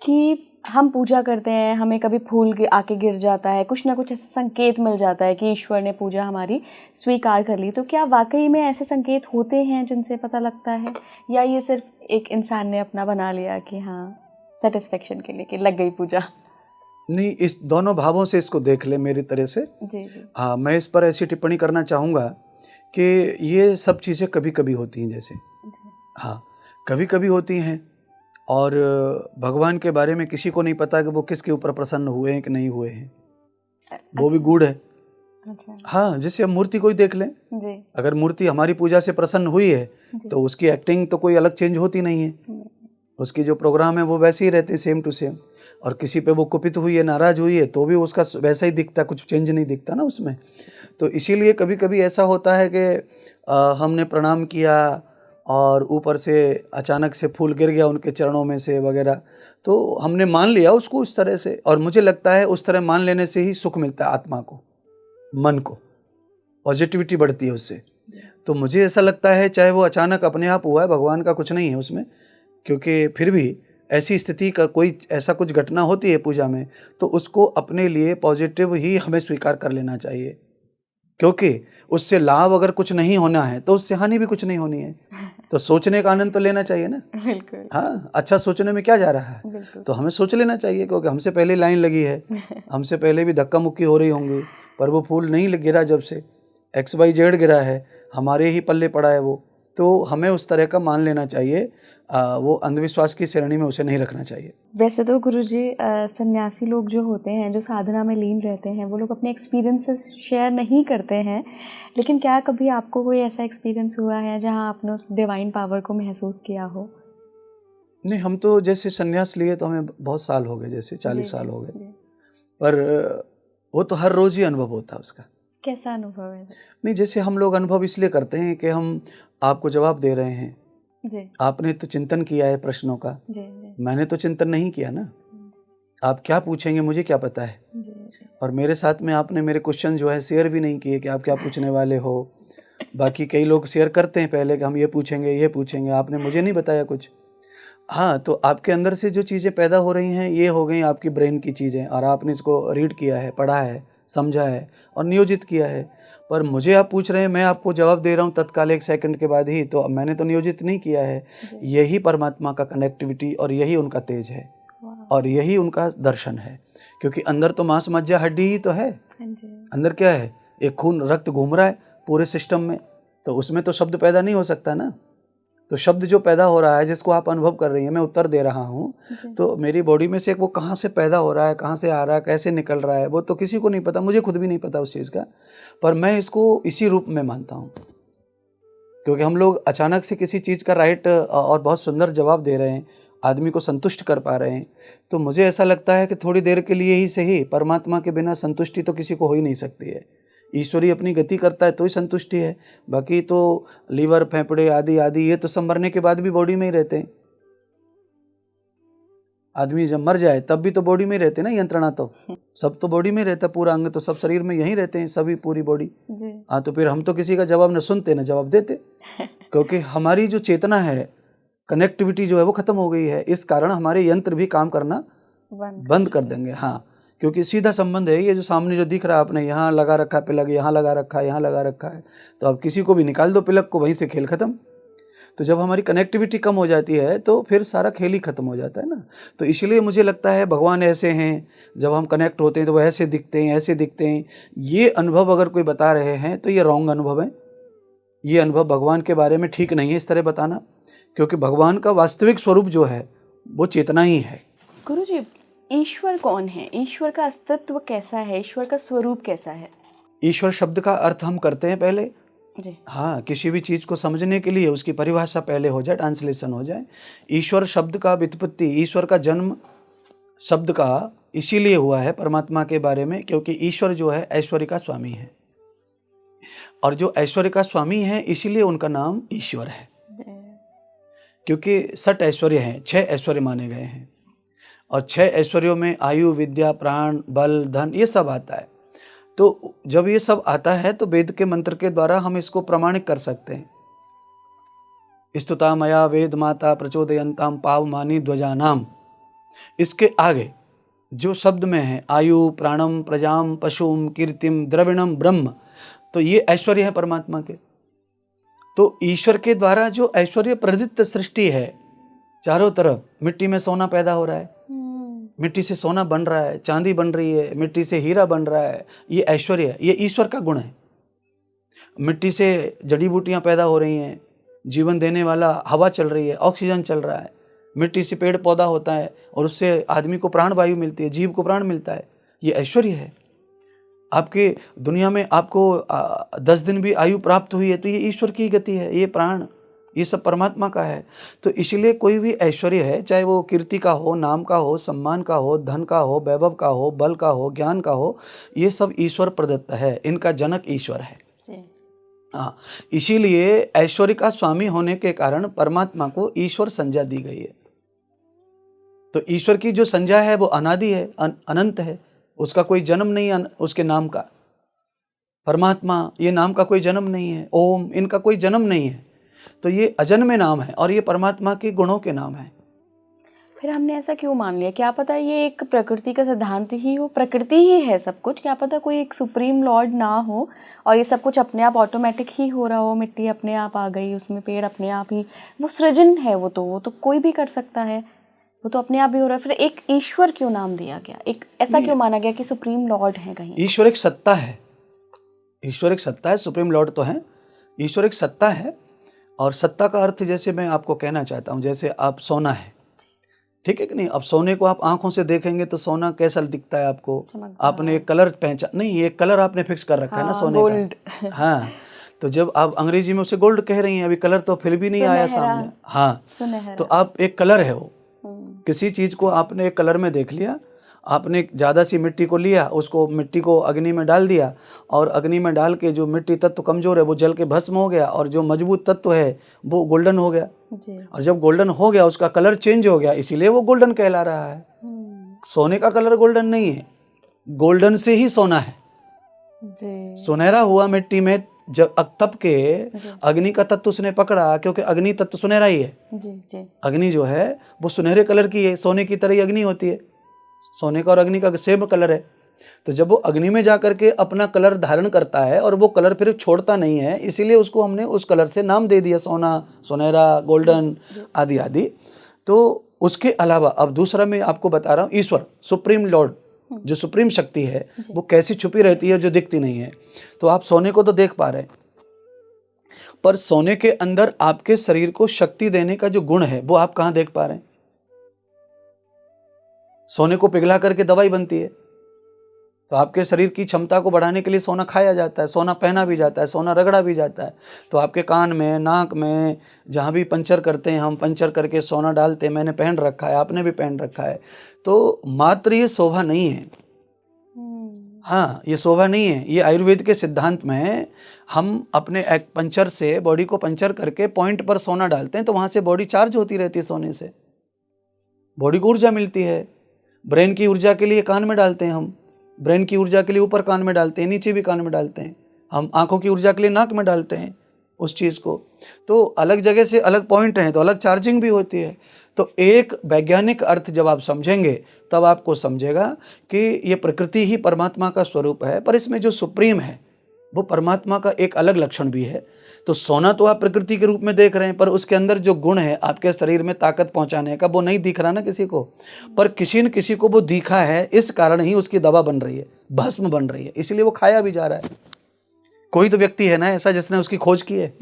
कि हम पूजा करते हैं, हमें कभी फूल आके गिर जाता है, कुछ ना कुछ ऐसा संकेत मिल जाता है कि ईश्वर ने पूजा हमारी स्वीकार कर ली। तो क्या वाकई में ऐसे संकेत होते हैं जिनसे पता लगता है, या ये सिर्फ एक इंसान ने अपना बना लिया कि हाँ सेटिस्फेक्शन के लिए कि लग गई पूजा? नहीं, इस दोनों भावों से इसको देख ले मेरी तरह से। जी जी। हाँ, मैं इस पर ऐसी टिप्पणी करना चाहूँगा कि ये सब चीज़ें कभी कभी होती हैं। जैसे हाँ, कभी कभी होती हैं और भगवान के बारे में किसी को नहीं पता कि वो किसके ऊपर प्रसन्न हुए हैं कि नहीं हुए हैं, वो भी गूढ़ है। अच्छा। हाँ, जैसे अब मूर्ति कोई देख लें जी। अगर मूर्ति हमारी पूजा से प्रसन्न हुई है तो उसकी एक्टिंग तो कोई अलग चेंज होती नहीं है, उसकी जो प्रोग्राम है वो वैसे ही रहते हैं, सेम टू सेम। और किसी पे वो कुपित हुई है, नाराज हुई है, तो भी उसका वैसा ही दिखता, कुछ चेंज नहीं दिखता ना उसमें। तो इसीलिए कभी कभी ऐसा होता है कि हमने प्रणाम किया और ऊपर से अचानक से फूल गिर गया उनके चरणों में से वगैरह, तो हमने मान लिया उसको उस तरह से। और मुझे लगता है उस तरह मान लेने से ही सुख मिलता है आत्मा को, मन को, पॉजिटिविटी बढ़ती है उससे। तो मुझे ऐसा लगता है चाहे वो अचानक अपने आप हुआ है, भगवान का कुछ नहीं है उसमें, क्योंकि फिर भी ऐसी स्थिति का कोई ऐसा कुछ घटना होती है पूजा में तो उसको अपने लिए पॉजिटिव ही हमें स्वीकार कर लेना चाहिए, क्योंकि उससे लाभ अगर कुछ नहीं होना है तो उससे हानि भी कुछ नहीं होनी है। तो सोचने का आनंद तो लेना चाहिए ना। बिल्कुल। हाँ, अच्छा सोचने में क्या जा रहा है, तो हमें सोच लेना चाहिए, क्योंकि हमसे पहले लाइन लगी है, हमसे पहले भी धक्का मुक्की हो रही होंगी, पर वो फूल नहीं गिरा, जब से XYZ गिरा है हमारे ही पल्ले पड़ा है वो, तो हमें उस तरह का मान लेना चाहिए। वो अंधविश्वास की श्रेणी में उसे नहीं रखना चाहिए। वैसे तो गुरुजी, सन्यासी लोग जो होते हैं, जो साधना में लीन रहते हैं, वो लोग अपने एक्सपीरियंसेस शेयर नहीं करते हैं, लेकिन क्या कभी आपको कोई ऐसा एक्सपीरियंस हुआ है जहां आपने उस डिवाइन पावर को महसूस किया हो? नहीं, हम तो जैसे संन्यास लिए तो हमें बहुत साल हो गए, जैसे 40 साल हो गए, पर वो तो हर रोज़ ही अनुभव होता है उसका। कैसा अनुभव है? नहीं, जैसे हम लोग अनुभव इसलिए करते हैं कि हम आपको जवाब दे रहे हैं जी। आपने तो चिंतन किया है प्रश्नों का, जी जी। मैंने तो चिंतन नहीं किया ना। आप क्या पूछेंगे मुझे क्या पता है। जी जी। और मेरे साथ में आपने मेरे क्वेश्चन जो है शेयर भी नहीं किए कि आप क्या पूछने वाले हो। बाकी कई लोग शेयर करते हैं पहले कि हम ये पूछेंगे, आपने मुझे नहीं बताया कुछ। हाँ, तो आपके अंदर से जो चीज़ें पैदा हो रही हैं ये हो गई आपकी ब्रेन की चीज़ें, और आपने इसको रीड किया है, पढ़ा है, समझा है और नियोजित किया है। पर मुझे आप पूछ रहे हैं, मैं आपको जवाब दे रहा हूँ तत्काल 1 सेकंड के बाद ही, तो मैंने तो नियोजित नहीं किया है। यही परमात्मा का कनेक्टिविटी और यही उनका तेज है और यही उनका दर्शन है, क्योंकि अंदर तो मांस मज्जा हड्डी ही तो है। अंदर क्या है, एक खून रक्त घूम रहा है पूरे सिस्टम में, तो उसमें तो शब्द पैदा नहीं हो सकता ना। तो शब्द जो पैदा हो रहा है, जिसको आप अनुभव कर रही हैं, मैं उत्तर दे रहा हूँ, तो मेरी बॉडी में से वो कहाँ से पैदा हो रहा है, कहाँ से आ रहा है, कैसे निकल रहा है, वो तो किसी को नहीं पता, मुझे खुद भी नहीं पता उस चीज़ का। पर मैं इसको इसी रूप में मानता हूँ, क्योंकि हम लोग अचानक से किसी चीज़ का राइट और बहुत सुंदर जवाब दे रहे हैं, आदमी को संतुष्ट कर पा रहे हैं, तो मुझे ऐसा लगता है कि थोड़ी देर के लिए ही सही, परमात्मा के बिना संतुष्टि तो किसी को हो ही नहीं सकती है। ईश्वरी अपनी गति करता है तो ही संतुष्टि है, बाकी तो लीवर, फेफड़े आदि आदि ये तो सब मरने के बाद भी बॉडी में ही रहते हैं। आदमी जब मर जाए तब भी तो बॉडी में ही रहते हैं ना, यंत्रणा तो सब तो बॉडी में रहता है, पूरा अंग तो सब शरीर में यहीं रहते हैं, सभी पूरी बॉडी। हाँ, तो फिर हम तो किसी का जवाब न सुनते न जवाब देते, क्योंकि हमारी जो चेतना है, कनेक्टिविटी जो है वो खत्म हो गई है। इस कारण हमारे यंत्र भी काम करना बंद कर देंगे। हाँ, क्योंकि सीधा संबंध है, ये जो सामने जो दिख रहा है, आपने यहाँ लगा रखा है पिलक, यहाँ लगा रखा है, यहाँ लगा रखा है, तो अब किसी को भी निकाल दो पिलक को, वहीं से खेल खत्म। तो जब हमारी कनेक्टिविटी कम हो जाती है तो फिर सारा खेल ही खत्म हो जाता है ना। तो इसलिए मुझे लगता है भगवान ऐसे हैं, जब हम कनेक्ट होते हैं तो वो ऐसे दिखते हैं, ऐसे दिखते हैं। ये अनुभव अगर कोई बता रहे हैं तो ये रॉन्ग अनुभव है। ये अनुभव भगवान के बारे में ठीक नहीं है इस तरह बताना, क्योंकि भगवान का वास्तविक स्वरूप जो है वो चेतना ही है। गुरुजी, ईश्वर कौन है? ईश्वर का अस्तित्व कैसा है? ईश्वर का स्वरूप कैसा है? ईश्वर शब्द का अर्थ हम करते हैं पहले जी। हाँ, किसी भी चीज़ को समझने के लिए उसकी परिभाषा पहले हो जाए, ट्रांसलेशन हो जाए। ईश्वर शब्द का व्युत्पत्ति, ईश्वर का जन्म शब्द का इसीलिए हुआ है परमात्मा के बारे में, क्योंकि ईश्वर जो है ऐश्वर्य का स्वामी है, और जो ऐश्वर्य का स्वामी है इसीलिए उनका नाम ईश्वर है। क्योंकि 6 ऐश्वर्य हैं, 6 ऐश्वर्य माने गए हैं, और 6 ऐश्वर्यों में आयु, विद्या, प्राण, बल, धन ये सब आता है। तो जब ये सब आता है तो वेद के मंत्र के द्वारा हम इसको प्रमाणित कर सकते हैं। स्तुता मया वेद माता प्रचोदयंताम पावमानी ध्वजानाम, इसके आगे जो शब्द में है आयु, प्राणम, प्रजाम, पशुम, कीर्तिम, द्रविणम, ब्रह्म, तो ये ऐश्वर्य है परमात्मा के। तो ईश्वर के द्वारा जो ऐश्वर्य प्रदत्त सृष्टि है, चारों तरफ मिट्टी में सोना पैदा हो रहा है, मिट्टी से सोना बन रहा है, चांदी बन रही है, मिट्टी से हीरा बन रहा है, ये ऐश्वर्य है, ये ईश्वर का गुण है। मिट्टी से जड़ी बूटियां पैदा हो रही हैं, जीवन देने वाला हवा चल रही है, ऑक्सीजन चल रहा है, मिट्टी से पेड़ पौधा होता है और उससे आदमी को प्राण वायु मिलती है, जीव को प्राण मिलता है, ये ऐश्वर्य है। आपके दुनिया में आपको 10 दिन भी आयु प्राप्त हुई है तो ये ईश्वर की गति है, ये प्राण, ये सब परमात्मा का है। तो इसलिए कोई भी ऐश्वर्य है, चाहे वो कीर्ति का हो, नाम का हो, सम्मान का हो, धन का हो, वैभव का हो, बल का हो, ज्ञान का हो, ये सब ईश्वर प्रदत्त है, इनका जनक ईश्वर है। हाँ, इसीलिए ऐश्वर्य का स्वामी होने के कारण परमात्मा को ईश्वर संज्ञा दी गई है। तो ईश्वर की जो संज्ञा है वो अनादि है, अनंत है, उसका कोई जन्म नहीं, उसके नाम का। परमात्मा ये नाम का कोई जन्म नहीं है, ओम इनका कोई जन्म नहीं है, तो ये अजन्मे नाम है और ये परमात्मा के गुणों के नाम है। फिर हमने ऐसा क्यों मान लिया? क्या पता ये एक प्रकृति का सिद्धांत ही हो, प्रकृति ही है सब कुछ, क्या पता कोई एक सुप्रीम लॉर्ड ना हो और ये सब कुछ अपने आप ऑटोमेटिक ही हो रहा हो, मिट्टी अपने आप आ गई, उसमें पेड़ अपने आप ही, वो सृजन है, वो तो कोई भी कर सकता है, वो तो अपने आप ही हो रहा है। फिर एक ईश्वर क्यों नाम दिया गया? एक ऐसा क्यों माना गया कि सुप्रीम लॉर्ड है? कहीं ईश्वर एक सत्ता है, ईश्वर एक सत्ता है, सुप्रीम लॉर्ड तो है, ईश्वर एक सत्ता है। और सत्ता का अर्थ जैसे मैं आपको कहना चाहता हूँ, जैसे आप सोना है, ठीक है कि नहीं? अब सोने को आप आंखों से देखेंगे तो सोना कैसा दिखता है आपको? आपने एक कलर पहचान नहीं, एक कलर आपने फिक्स कर रखा है ना सोने गोल्ड का। हाँ, तो जब आप अंग्रेजी में उसे गोल्ड कह रही हैं, अभी कलर तो फिर भी नहीं आया सामने। हाँ, तो आप एक कलर है वो, किसी चीज को आपने एक कलर में देख लिया, आपने ज़्यादा सी मिट्टी को लिया, उसको मिट्टी को अग्नि में डाल दिया, और अग्नि में डाल के जो मिट्टी तत्व कमज़ोर है वो जल के भस्म हो गया, और जो मजबूत तत्व है वो गोल्डन हो गया जी। और जब गोल्डन हो गया उसका कलर चेंज हो गया, इसीलिए वो गोल्डन कहला रहा है। सोने का कलर गोल्डन नहीं है, गोल्डन से ही सोना है जी। सुनहरा हुआ मिट्टी में जब तप के अग्नि का तत्व उसने पकड़ा, क्योंकि अग्नि तत्व सुनहरा ही है जी। अग्नि जो है वो सुनहरे कलर की है, सोने की तरह ही अग्नि होती है, सोने का और अग्नि का सेम कलर है। तो जब वो अग्नि में जाकर के अपना कलर धारण करता है और वो कलर फिर छोड़ता नहीं है, इसीलिए उसको हमने उस कलर से नाम दे दिया, सोना, सुनहरा, गोल्डन आदि आदि। तो उसके अलावा अब दूसरा मैं आपको बता रहा हूँ, ईश्वर सुप्रीम लॉर्ड, जो सुप्रीम शक्ति है वो कैसी छुपी रहती है, जो दिखती नहीं है। तो आप सोने को तो देख पा रहे हैं, पर सोने के अंदर आपके शरीर को शक्ति देने का जो गुण है वो आप कहाँ देख पा रहे हैं? सोने को पिघला करके दवाई बनती है, तो आपके शरीर की क्षमता को बढ़ाने के लिए सोना खाया जाता है, सोना पहना भी जाता है, सोना रगड़ा भी जाता है। तो आपके कान में, नाक में, जहाँ भी पंचर करते हैं हम, पंचर करके सोना डालते हैं, मैंने पहन रखा है, आपने भी पहन रखा है। तो मात्र ये शोभा नहीं है, हाँ ये शोभा नहीं है, ये आयुर्वेद के सिद्धांत में हम अपने एक पंचर से बॉडी को पंचर करके पॉइंट पर सोना डालते हैं, तो वहाँ से बॉडी चार्ज होती रहती है, सोने से बॉडी को ऊर्जा मिलती है। ब्रेन की ऊर्जा के लिए कान में डालते हैं हम, ब्रेन की ऊर्जा के लिए ऊपर कान में डालते हैं, नीचे भी कान में डालते हैं हम, आंखों की ऊर्जा के लिए नाक में डालते हैं उस चीज़ को। तो अलग जगह से अलग पॉइंट हैं तो अलग चार्जिंग भी होती है। तो एक वैज्ञानिक अर्थ जब आप समझेंगे तब आपको समझेगा कि ये प्रकृति ही परमात्मा का स्वरूप है, पर इसमें जो सुप्रीम है वो परमात्मा का एक अलग लक्षण भी है। तो सोना तो आप प्रकृति के रूप में देख रहे हैं, पर उसके अंदर जो गुण है आपके शरीर में ताकत पहुंचाने का, वो नहीं दिख रहा ना किसी को। पर किसी न किसी को वो दिखा है, इस कारण ही उसकी दवा बन रही है, भस्म बन रही है, इसलिए वो खाया भी जा रहा है। कोई तो व्यक्ति है ना ऐसा जिसने उसकी खोज की है।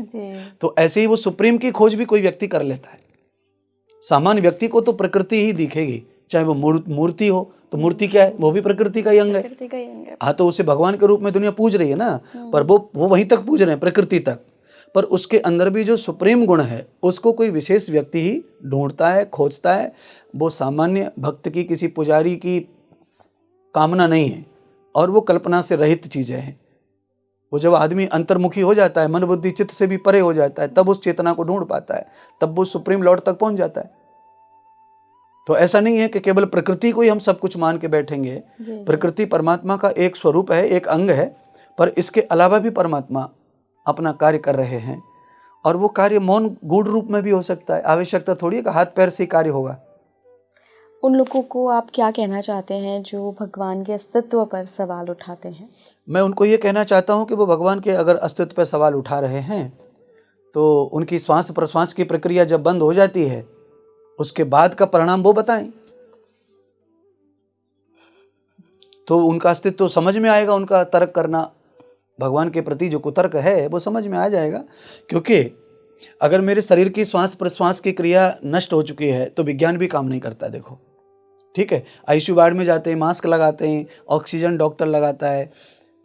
तो ऐसे ही वो सुप्रीम की खोज भी कोई व्यक्ति कर लेता है। सामान्य व्यक्ति को तो प्रकृति ही दिखेगी, चाहे वो मूर्ति हो, तो मूर्ति क्या है, वो भी प्रकृति का ही अंग है। हाँ, तो उसे भगवान के रूप में दुनिया पूज रही है ना, पर वो वहीं तक पूज रहे हैं, प्रकृति तक। पर उसके अंदर भी जो सुप्रीम गुण है उसको कोई विशेष व्यक्ति ही ढूंढता है, खोजता है। वो सामान्य भक्त की, किसी पुजारी की कामना नहीं है, और वो कल्पना से रहित चीजें हैं। वो जब आदमी अंतर्मुखी हो जाता है, मन बुद्धि चित्त से भी परे हो जाता है, तब उस चेतना को ढूंढ पाता है, तब वो सुप्रीम लॉर्ड तक पहुंच जाता है। तो ऐसा नहीं है कि केवल प्रकृति को ही हम सब कुछ मान के बैठेंगे। प्रकृति परमात्मा का एक स्वरूप है, एक अंग है, पर इसके अलावा भी परमात्मा अपना कार्य कर रहे हैं, और वो कार्य मौन गूढ़ रूप में भी हो सकता है। आवश्यकता थोड़ी है कि हाथ पैर से कार्य होगा। उन लोगों को आप क्या कहना चाहते हैं जो भगवान के अस्तित्व पर सवाल उठाते हैं? मैं उनको ये कहना चाहता हूँ कि वो भगवान के अगर अस्तित्व पर सवाल उठा रहे हैं, तो उनकी श्वास प्रश्वास की प्रक्रिया जब बंद हो जाती है, उसके बाद का परिणाम वो बताएं, तो उनका अस्तित्व समझ में आएगा। उनका तर्क करना भगवान के प्रति जो कुतर्क है वो समझ में आ जाएगा। क्योंकि अगर मेरे शरीर की श्वास प्रश्वास की क्रिया नष्ट हो चुकी है तो विज्ञान भी काम नहीं करता। देखो, ठीक है, आईसीयू वार्ड में जाते हैं, मास्क लगाते हैं, ऑक्सीजन डॉक्टर लगाता है,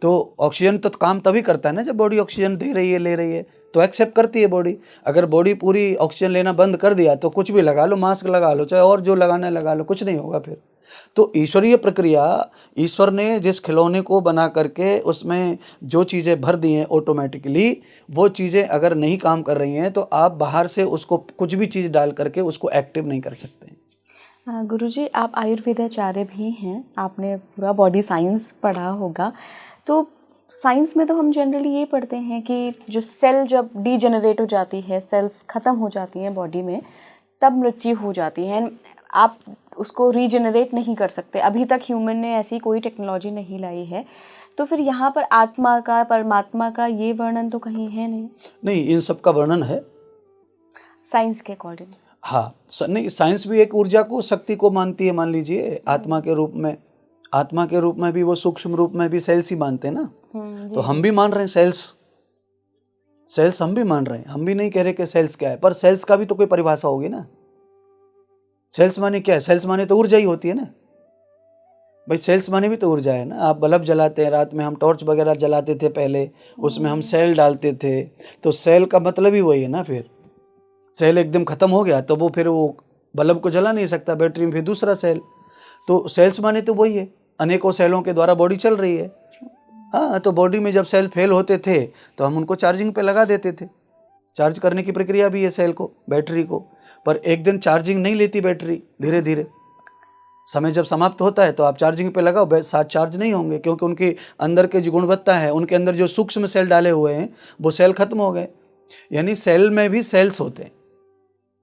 तो ऑक्सीजन तो काम तभी करता है ना जब बॉडी ऑक्सीजन दे रही है, ले रही है, तो एक्सेप्ट करती है बॉडी। अगर बॉडी पूरी ऑक्सीजन लेना बंद कर दिया तो कुछ भी लगा लो, मास्क लगा लो, चाहे और जो लगाना है लगा लो, कुछ नहीं होगा फिर। तो ईश्वरीय प्रक्रिया, ईश्वर ने जिस खिलौने को बना करके उसमें जो चीज़ें भर दी हैं ऑटोमेटिकली, वो चीज़ें अगर नहीं काम कर रही हैं तो आप बाहर से उसको कुछ भी चीज़ डाल करके उसको एक्टिव नहीं कर सकते। गुरुजी, आप आयुर्वेदाचार्य भी हैं, आपने पूरा बॉडी साइंस पढ़ा होगा। तो साइंस में तो हम जनरली ये पढ़ते हैं कि जो सेल जब डीजेनरेट हो जाती है, सेल्स ख़त्म हो जाती हैं बॉडी में, तब मृत्यु हो जाती है। आप उसको रीजेनरेट नहीं कर सकते। अभी तक ह्यूमन ने ऐसी कोई टेक्नोलॉजी नहीं लाई है। तो फिर यहाँ पर आत्मा का, परमात्मा का ये वर्णन तो कहीं है नहीं। नहीं, इन सब का वर्णन है साइंस के अकॉर्डिंग। हाँ, नहीं, साइंस भी एक ऊर्जा को, शक्ति को मानती है। मान लीजिए आत्मा के रूप में, आत्मा के रूप में भी वो सूक्ष्म रूप में भी सेल्स ही मानते हैं ना। तो हम भी मान रहे हैं सेल्स हम भी मान रहे हैं। हम भी नहीं कह रहे कि सेल्स क्या है, पर सेल्स का भी तो कोई परिभाषा होगी ना। सेल्स माने क्या है? सेल्स माने तो ऊर्जा ही होती है ना भाई। सेल्स माने भी तो ऊर्जा है ना। आप बल्ब जलाते हैं, रात में हम टॉर्च वगैरह जलाते थे पहले, उसमें हम सेल डालते थे, तो सेल का मतलब ही वही है ना। फिर सेल एकदम खत्म हो गया तो वो फिर वो बल्ब को जला नहीं सकता, बैटरी में फिर दूसरा सेल। तो सेल्स माने तो वही है, अनेकों सेलों के द्वारा बॉडी चल रही है। हाँ, तो बॉडी में जब सेल फेल होते थे तो हम उनको चार्जिंग पे लगा देते थे। चार्ज करने की प्रक्रिया भी है सेल को, बैटरी को। पर एक दिन चार्जिंग नहीं लेती बैटरी, धीरे धीरे समय जब समाप्त होता है तो आप चार्जिंग पे लगाओ, साथ चार्ज नहीं होंगे, क्योंकि उनके अंदर के जो गुणवत्ता है, उनके अंदर जो सूक्ष्म सेल डाले हुए हैं वो सेल खत्म हो गए। यानी सेल में भी सेल्स होते हैं,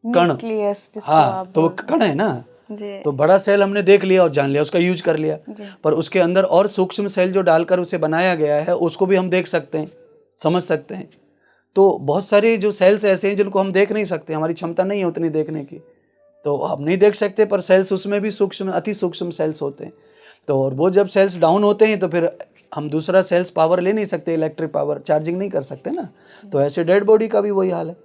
कण। हाँ, तो कण है ना। तो बड़ा सेल हमने देख लिया और जान लिया, उसका यूज कर लिया, पर उसके अंदर और सूक्ष्म सेल जो डालकर उसे बनाया गया है उसको भी हम देख सकते हैं, समझ सकते हैं। तो बहुत सारे जो सेल्स ऐसे हैं जिनको हम देख नहीं सकते, हमारी क्षमता नहीं है उतनी देखने की, तो हम नहीं देख सकते। पर सेल्स उसमें भी सूक्ष्म, अति सूक्ष्म सेल्स होते हैं। तो और वो जब सेल्स डाउन होते हैं तो फिर हम दूसरा सेल्स पावर ले नहीं सकते, इलेक्ट्रिक पावर चार्जिंग नहीं कर सकते ना। तो ऐसे डेड बॉडी का भी वही हाल है।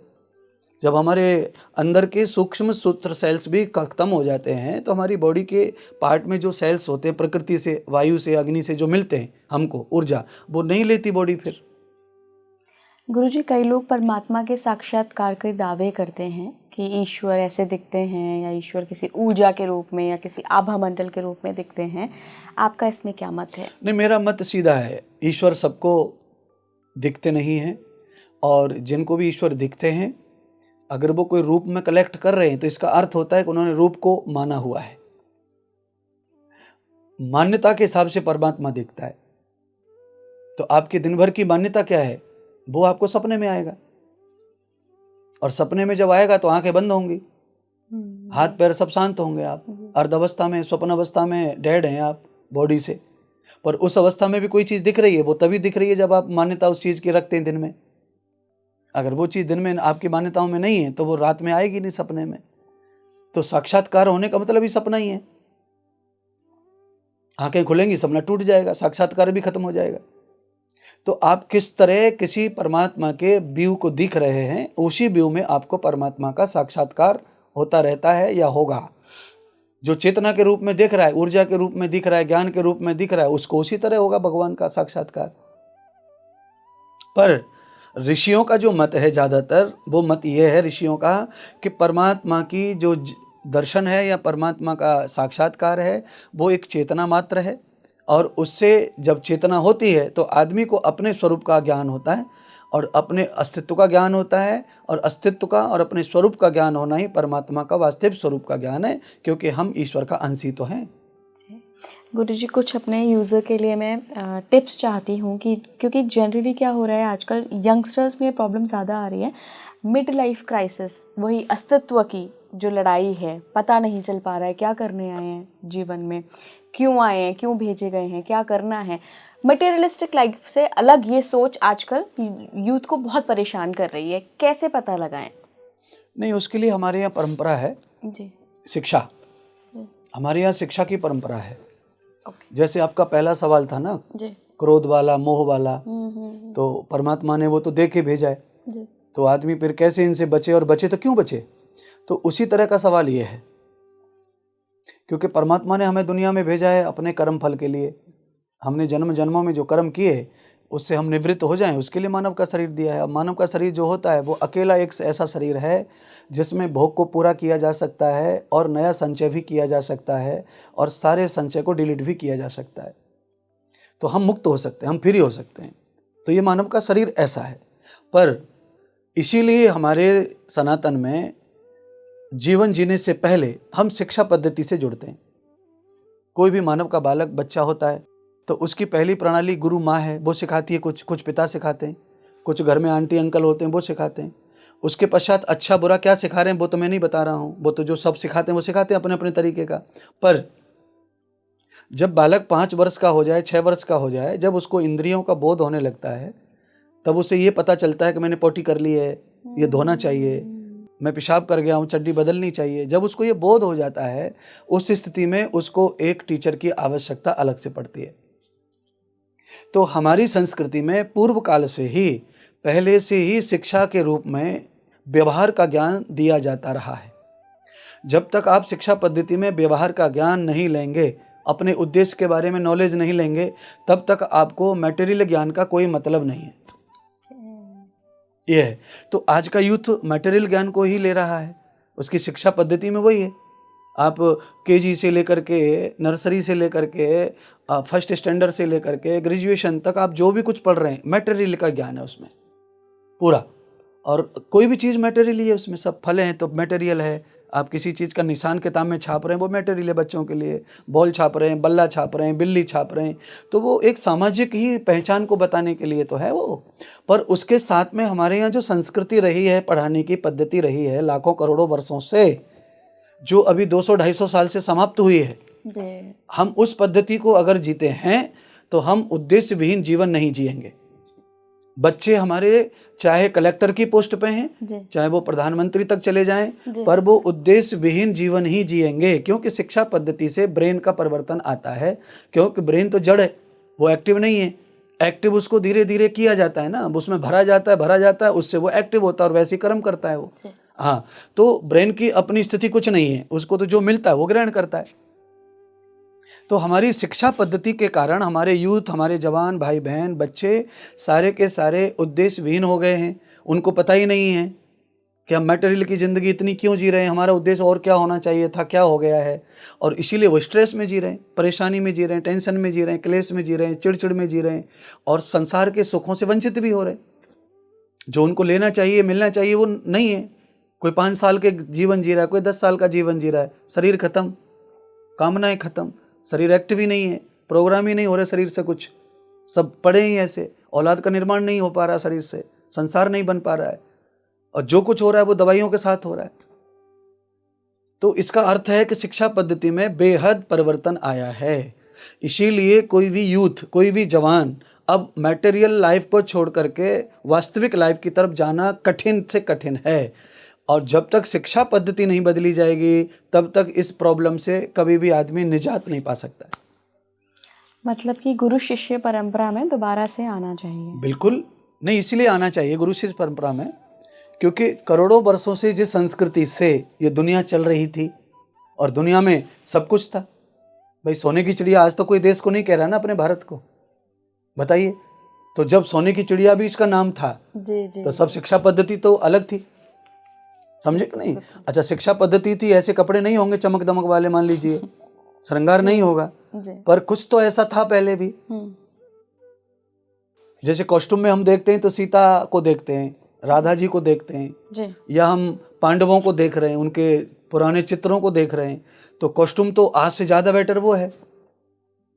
जब हमारे अंदर के सूक्ष्म सूत्र सेल्स भी खत्म हो जाते हैं तो हमारी बॉडी के पार्ट में जो सेल्स होते हैं, प्रकृति से, वायु से, अग्नि से जो मिलते हैं हमको ऊर्जा, वो नहीं लेती बॉडी फिर। गुरुजी, कई लोग परमात्मा के साक्षात्कार के दावे करते हैं कि ईश्वर ऐसे दिखते हैं, या ईश्वर किसी ऊर्जा के रूप में या किसी आभा मंडल के रूप में दिखते हैं। आपका इसमें क्या मत है? नहीं, मेरा मत सीधा है, ईश्वर सबको दिखते नहीं हैं, और जिनको भी ईश्वर दिखते हैं अगर वो कोई रूप में कलेक्ट कर रहे हैं तो इसका अर्थ होता है कि उन्होंने रूप को माना हुआ है। मान्यता के हिसाब से परमात्मा दिखता है। तो आपकी दिन भर की मान्यता क्या है, वो आपको सपने में आएगा, और सपने में जब आएगा तो आंखें बंद होंगी, हाथ पैर सब शांत होंगे। आप अर्ध अवस्था में, स्वप्न अवस्था में डेड हैं आप बॉडी से, पर उस अवस्था में भी कोई चीज दिख रही है, वो तभी दिख रही है जब आप मान्यता उस चीज की रखते हैं दिन में। अगर वो चीज़ दिन में आपकी मान्यताओं में नहीं है तो वो रात में आएगी नहीं सपने में। तो साक्षात्कार होने का मतलब ही सपना ही है। आंखें खुलेंगी, सपना टूट जाएगा, साक्षात्कार भी खत्म हो जाएगा। तो आप किस तरह किसी परमात्मा के व्यू को दिख रहे हैं, उसी व्यू में आपको परमात्मा का साक्षात्कार होता रहता है या होगा। जो चेतना के रूप में दिख रहा है, ऊर्जा के रूप में दिख रहा है, ज्ञान के रूप में दिख रहा है, उसको उसी तरह होगा भगवान का साक्षात्कार। पर ऋषियों का जो मत है, ज्यादातर वो मत ये है ऋषियों का कि परमात्मा की जो दर्शन है या परमात्मा का साक्षात्कार है वो एक चेतना मात्र है, और उससे जब चेतना होती है तो आदमी को अपने स्वरूप का ज्ञान होता है और अपने अस्तित्व का ज्ञान होता है, और अस्तित्व का और अपने स्वरूप का ज्ञान होना ही परमात्मा का वास्तविक स्वरूप का ज्ञान है, क्योंकि हम ईश्वर का अंश ही तो हैं। गुरुजी, कुछ अपने यूज़र के लिए मैं टिप्स चाहती हूँ कि क्योंकि जनरली क्या हो रहा है आजकल यंगस्टर्स में प्रॉब्लम ज़्यादा आ रही है, मिड लाइफ क्राइसिस, वही अस्तित्व की जो लड़ाई है, पता नहीं चल पा रहा है क्या करने आए हैं जीवन में, क्यों आए हैं, क्यों भेजे गए हैं, क्या करना है। मटेरियलिस्टिक लाइफ से अलग ये सोच आजकल यूथ को बहुत परेशान कर रही है, कैसे पता लगाएं? नहीं, उसके लिए हमारे यहाँ परंपरा है जी। शिक्षा, हमारे यहाँ शिक्षा की परंपरा है। ओके। जैसे आपका पहला सवाल था ना, जी। क्रोध वाला, मोह वाला, तो परमात्मा ने वो तो दे के भेजा है, जी। तो आदमी फिर कैसे इनसे बचे, और बचे तो क्यों बचे? तो उसी तरह का सवाल ये है, क्योंकि परमात्मा ने हमें दुनिया में भेजा है अपने कर्म फल के लिए। हमने जन्म जन्मों में जो कर्म किए उससे हम निवृत्त हो जाएं, उसके लिए मानव का शरीर दिया है। अब मानव का शरीर जो होता है वो अकेला एक ऐसा शरीर है जिसमें भोग को पूरा किया जा सकता है और नया संचय भी किया जा सकता है और सारे संचय को डिलीट भी किया जा सकता है। तो हम मुक्त हो सकते हैं, हम फ्री हो सकते हैं। तो ये मानव का शरीर ऐसा है। पर इसीलिए हमारे सनातन में जीवन जीने से पहले हम शिक्षा पद्धति से जुड़ते हैं। कोई भी मानव का बालक बच्चा होता है तो उसकी पहली प्रणाली गुरु माँ है, वो सिखाती है, कुछ पिता सिखाते हैं, कुछ घर में आंटी अंकल होते हैं वो सिखाते हैं। उसके पश्चात अच्छा बुरा क्या सिखा रहे हैं वो तो मैं नहीं बता रहा हूँ, वो तो जो सब सिखाते हैं वो सिखाते हैं अपने अपने तरीके का। पर जब बालक 5 वर्ष का हो जाए, 6 वर्ष का हो जाए, जब उसको इंद्रियों का बोध होने लगता है, तब उसे ये पता चलता है कि मैंने पोटी कर ली है, ये धोना चाहिए, मैं पेशाब कर गया हूँ, चड्डी बदलनी चाहिए। जब उसको ये बोध हो जाता है, उस स्थिति में उसको एक टीचर की आवश्यकता अलग से पड़ती है। तो हमारी संस्कृति में पूर्व काल से ही, पहले से ही शिक्षा के रूप में व्यवहार का ज्ञान दिया जाता रहा है। जब तक आप शिक्षा पद्धति में व्यवहार का ज्ञान नहीं लेंगे, अपने उद्देश्य के बारे में नॉलेज नहीं लेंगे, तब तक आपको मटेरियल ज्ञान का कोई मतलब नहीं है। ये है। तो आज का यूथ मटेरियल ज्ञान को ही ले रहा है, उसकी शिक्षा पद्धति में वही है। आप केजी से लेकर के, नर्सरी से लेकर के, फर्स्ट स्टैंडर्ड से लेकर के ग्रेजुएशन तक आप जो भी कुछ पढ़ रहे हैं मटेरियल का ज्ञान है उसमें पूरा। और कोई भी चीज़ मटेरियल ही है उसमें, सब फल हैं तो मटेरियल है। आप किसी चीज़ का निशान किताब में छाप रहे हैं वो मटेरियल है बच्चों के लिए। बॉल छाप रहे हैं, बल्ला छाप रहे हैं, बिल्ली छाप रहे हैं, तो वो एक सामाजिक ही पहचान को बताने के लिए तो है वो। पर उसके साथ में हमारे यहाँ जो संस्कृति रही है, पढ़ाने की पद्धति रही है लाखों करोड़ों वर्षों से, जो अभी 200-250 साल से समाप्त हुई है, हम उस पद्धति को अगर जीते हैं तो हम उद्देश्य विहीन जीवन नहीं जिएंगे। बच्चे हमारे चाहे कलेक्टर की पोस्ट पे हैं, चाहे वो प्रधानमंत्री तक चले जाएं, पर वो उद्देश्य विहीन जीवन ही जिएंगे, क्योंकि शिक्षा पद्धति से ब्रेन का परिवर्तन आता है। क्योंकि ब्रेन तो जड़ है, वो एक्टिव नहीं है। एक्टिव उसको धीरे धीरे किया जाता है ना, उसमें भरा जाता है, उससे वो एक्टिव होता है और वैसे कर्म करता है वो। हाँ, तो ब्रेन की अपनी स्थिति कुछ नहीं है, उसको तो जो मिलता है वो ग्रहण करता है। तो हमारी शिक्षा पद्धति के कारण हमारे यूथ, हमारे जवान भाई बहन, बच्चे सारे के सारे उद्देश्य विहीन हो गए हैं। उनको पता ही नहीं है कि हम मटेरियल की ज़िंदगी इतनी क्यों जी रहे हैं, हमारा उद्देश्य और क्या होना चाहिए था, क्या हो गया है। और इसीलिए वो स्ट्रेस में जी रहे हैं, परेशानी में जी रहे हैं, टेंशन में जी रहे हैं, क्लेश में जी रहे हैं, चिड़चिड़ में जी रहे हैं, और संसार के सुखों से वंचित भी हो रहे हैं। जो उनको लेना चाहिए, मिलना चाहिए, वो नहीं है। कोई 5 साल के जीवन जी रहा है, कोई 10 साल का जीवन जी रहा है, शरीर खत्म, कामनाएं खत्म, शरीर एक्टिव ही नहीं है, प्रोग्राम ही नहीं हो रहे शरीर से कुछ, सब पड़े ही ऐसे। औलाद का निर्माण नहीं हो पा रहा शरीर से, संसार नहीं बन पा रहा है, और जो कुछ हो रहा है वो दवाइयों के साथ हो रहा है। तो इसका अर्थ है कि शिक्षा पद्धति में बेहद परिवर्तन आया है। इसीलिए कोई भी यूथ, कोई भी जवान अब मटेरियल लाइफ को छोड़ करके वास्तविक लाइफ की तरफ जाना कठिन से कठिन है। और जब तक शिक्षा पद्धति नहीं बदली जाएगी तब तक इस प्रॉब्लम से कभी भी आदमी निजात नहीं पा सकता है। मतलब कि गुरु शिष्य परंपरा में दोबारा से आना चाहिए। बिल्कुल नहीं, इसीलिए आना चाहिए गुरु शिष्य परंपरा में, क्योंकि करोड़ों वर्षों से जिस संस्कृति से ये दुनिया चल रही थी और दुनिया में सब कुछ था। भाई सोने की चिड़िया आज तो कोई देश को नहीं कह रहा ना अपने भारत को, बताइए। तो जब सोने की चिड़िया भी इसका नाम था जी जी, तो सब शिक्षा पद्धति तो अलग थी, समझे कि नहीं। अच्छा, शिक्षा पद्धति थी, ऐसे कपड़े नहीं होंगे चमक दमक वाले, मान लीजिए श्रृंगार नहीं होगा, पर कुछ तो ऐसा था पहले भी। जैसे कॉस्ट्यूम में हम देखते हैं तो सीता को देखते हैं, राधा जी को देखते हैं, या हम पांडवों को देख रहे हैं, उनके पुराने चित्रों को देख रहे हैं, तो कॉस्ट्यूम तो आज से ज़्यादा बेटर वो है।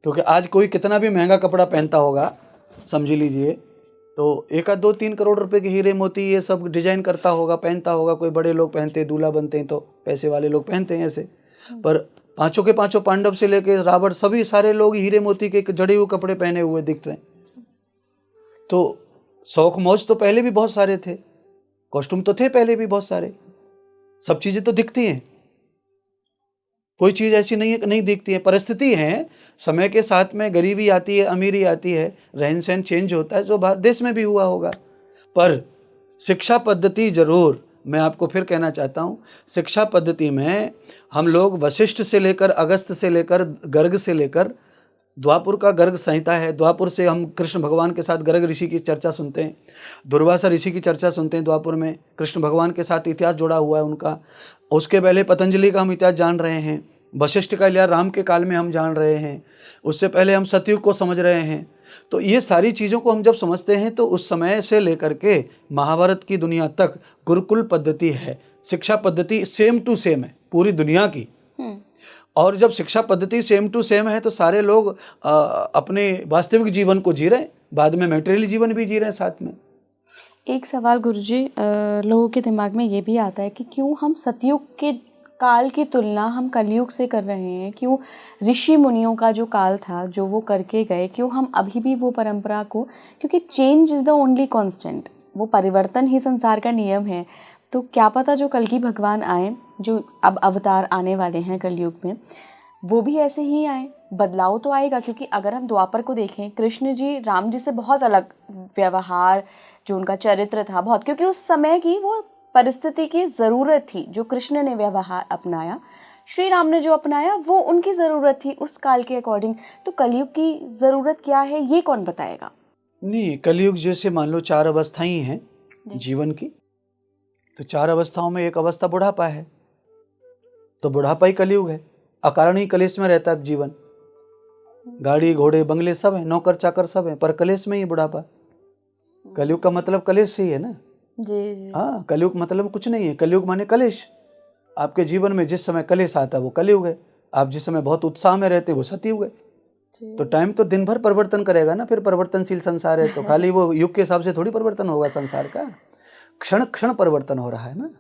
क्योंकि आज कोई कितना भी महंगा कपड़ा पहनता होगा, समझ लीजिए, तो 1-2-3 करोड़ रुपए के हीरे मोती ये सब डिजाइन करता होगा, पहनता होगा। कोई बड़े लोग पहनते हैं, दूल्हा बनते हैं तो पैसे वाले लोग पहनते हैं ऐसे। पर पांचों के पांचों पांडव से लेके रावण, सभी सारे लोग हीरे मोती के जड़े हुए कपड़े पहने हुए दिख रहे हैं। तो शौक मौज तो पहले भी बहुत सारे थे, कॉस्ट्यूम तो थे पहले भी बहुत सारे, सब चीजें तो दिखती हैं, कोई चीज ऐसी नहीं है कि नहीं दिखती है। परिस्थिति है, समय के साथ में गरीबी आती है, अमीरी आती है, रहन सहन चेंज होता है, जो भारत देश में भी हुआ होगा। पर शिक्षा पद्धति जरूर, मैं आपको फिर कहना चाहता हूँ, शिक्षा पद्धति में हम लोग वशिष्ठ से लेकर, अगस्त से लेकर, गर्ग से लेकर, द्वापुर का गर्ग संहिता है, द्वापुर से हम कृष्ण भगवान के साथ गर्ग ऋषि की चर्चा सुनते हैं, दुर्वासा ऋषि की चर्चा सुनते हैं। द्वापुर में कृष्ण भगवान के साथ इतिहास जुड़ा हुआ है उनका। उसके पहले पतंजलि का हम इतिहास जान रहे हैं, वशिष्ठ का इतिहास राम के काल में हम जान रहे हैं, उससे पहले हम सतयुग को समझ रहे हैं। तो ये सारी चीज़ों को हम जब समझते हैं तो उस समय से लेकर के महाभारत की दुनिया तक गुरुकुल पद्धति है, शिक्षा पद्धति सेम टू सेम है पूरी दुनिया की। और जब शिक्षा पद्धति सेम टू सेम है तो सारे लोग अपने वास्तविक जीवन को जी रहे हैं, बाद में मैटेरियल जीवन भी जी रहे हैं साथ में। एक सवाल गुरुजी, लोगों के दिमाग में ये भी आता है कि क्यों हम सतयुग के काल की तुलना हम कलयुग से कर रहे हैं, क्यों ऋषि मुनियों का जो काल था जो वो करके गए, क्यों हम अभी भी वो परंपरा को, क्योंकि change is the only constant, वो परिवर्तन ही संसार का नियम है। तो क्या पता जो कल की भगवान आए, जो अब अवतार आने वाले हैं कलयुग में, वो भी ऐसे ही आए, बदलाव तो आएगा। क्योंकि अगर हम द्वापर को देखें, कृष्ण जी राम जी से बहुत अलग व्यवहार, जो उनका चरित्र था बहुत, क्योंकि उस समय की वो परिस्थिति की ज़रूरत थी। जो कृष्ण ने व्यवहार अपनाया, श्री राम ने जो अपनाया, वो उनकी ज़रूरत थी उस काल के अकॉर्डिंग। तो कलयुग की ज़रूरत क्या है ये कौन बताएगा? नहीं, कलयुग जैसे मान लो 4 अवस्थाएं हैं जीवन की, तो 4 अवस्थाओं में एक अवस्था बुढ़ापा है, तो बुढ़ापा ही कलयुग है। अकारण ही कलेश में रहता है जीवन, गाड़ी घोड़े बंगले सब है, नौकर चाकर सब है, पर कलेश में ही बुढ़ापा। कलयुग का मतलब कलेश से ही है ना। जी। हाँ, कलयुग मतलब कुछ नहीं है, कलयुग माने कलेश। आपके जीवन में जिस समय कलेश आता है वो कलयुग है, आप जिस समय बहुत उत्साह में रहते वो सतयुग है। तो टाइम तो दिन भर परिवर्तन करेगा ना, फिर परिवर्तनशील संसार है तो खाली वो युग के हिसाब से थोड़ी परिवर्तन होगा संसार का, क्षण क्षण परिवर्तन हो रहा है ना।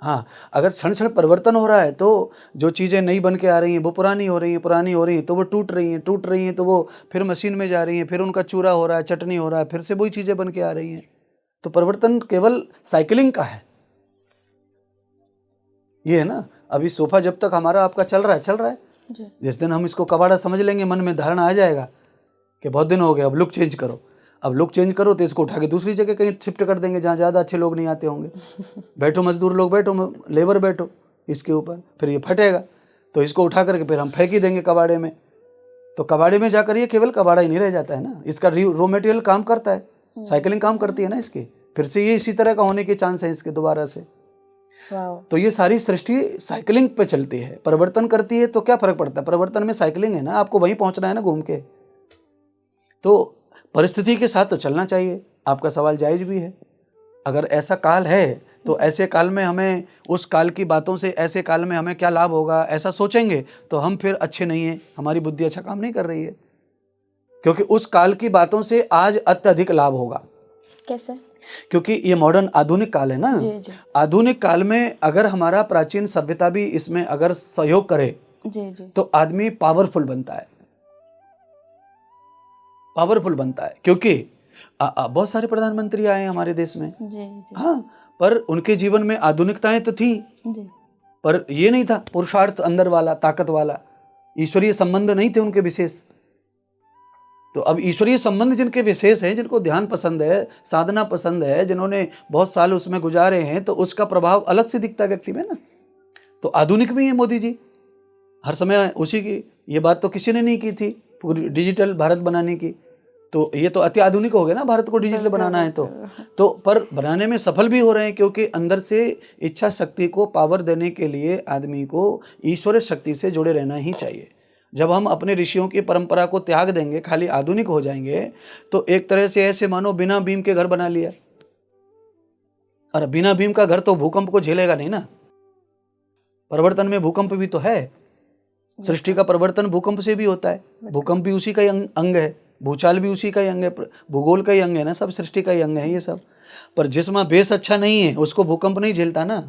हाँ, अगर क्षण क्षण परिवर्तन हो रहा है तो जो चीज़ें नई बन के आ रही हैं वो पुरानी हो रही हैं, पुरानी हो रही हैं तो वो टूट रही हैं तो वो फिर मशीन में जा रही हैं, फिर उनका चूरा हो रहा है, चटनी हो रहा है, फिर से वही चीज़ें बन के आ रही हैं। तो परिवर्तन केवल साइकिलिंग का है, ये है ना। अभी सोफा जब तक हमारा आपका चल रहा है, जिस दिन हम इसको कबाड़ा समझ लेंगे, मन में धारणा आ जाएगा कि बहुत दिन हो गए, अब लुक चेंज करो, अब लुक चेंज करो तो इसको उठा के दूसरी जगह कहीं शिफ्ट कर देंगे जहाँ ज़्यादा अच्छे लोग नहीं आते होंगे। बैठो मजदूर लोग, बैठो लेबर, बैठो इसके ऊपर, फिर ये फटेगा तो इसको उठा करके फिर हम फेंक ही देंगे कबाड़े में। तो कबाड़े में जाकर ये केवल कबाड़ा ही नहीं रह जाता है ना, इसका रॉ मटेरियल काम करता है, साइकिलिंग काम करती है ना इसकी, फिर से ये इसी तरह का होने के चांस है इसके दोबारा से। तो ये सारी सृष्टि साइकिलिंग पे चलती है, परिवर्तन करती है। तो क्या फर्क पड़ता है, परिवर्तन में साइकिलिंग है ना, आपको वहीं पहुंचना है ना घूम के। तो परिस्थिति के साथ तो चलना चाहिए, आपका सवाल जायज भी है। अगर ऐसा काल है तो ऐसे काल में हमें उस काल की बातों से, ऐसे काल में हमें क्या लाभ होगा, ऐसा सोचेंगे तो हम फिर अच्छे नहीं हैं, हमारी बुद्धि अच्छा काम नहीं कर रही है। क्योंकि उस काल की बातों से आज अत्यधिक लाभ होगा। कैसे? क्योंकि ये मॉडर्न आधुनिक काल है ना। जी। आधुनिक काल में अगर हमारा प्राचीन सभ्यता भी इसमें अगर सहयोग करे जी। तो आदमी पावरफुल बनता है। पावरफुल बनता है। क्योंकि बहुत सारे प्रधानमंत्री आए हैं हमारे देश में, जी जी हाँ, पर उनके जीवन में आधुनिकताएं तो थी, जी पर ये नहीं था पुरुषार्थ अंदर वाला, ताकत वाला, ईश्वरीय संबंध नहीं थे उनके विशेष। तो अब ईश्वरीय संबंध जिनके विशेष हैं, जिनको ध्यान पसंद है, साधना पसंद है, जिन्होंने बहुत साल उसमें गुजारे हैं, तो उसका प्रभाव अलग से दिखता है व्यक्ति में ना। तो आधुनिक भी है मोदी जी, हर समय उसी की, ये बात तो किसी ने नहीं की थी पूरी डिजिटल भारत बनाने की, तो ये तो अति आधुनिक हो गया ना, भारत को डिजिटल बनाना है तो पर बनाने में सफल भी हो रहे हैं, क्योंकि अंदर से इच्छा शक्ति को पावर देने के लिए आदमी को ईश्वरीय शक्ति से जुड़े रहना ही चाहिए। जब हम अपने ऋषियों की परंपरा को त्याग देंगे, खाली आधुनिक हो जाएंगे, तो एक तरह से ऐसे मानो बिना बीम के घर बना लिया, और बिना बीम का घर तो भूकंप को झेलेगा नहीं ना। परिवर्तन में भूकंप भी तो है, सृष्टि का परिवर्तन भूकंप से भी होता है, भूकंप भी उसी का ही अंग है, भूचाल भी उसी का ही अंग है, भूगोल का ही अंग है ना, सब सृष्टि का ही अंग है ये सब। पर जिसमें बेस अच्छा नहीं है उसको भूकंप नहीं झेलता ना,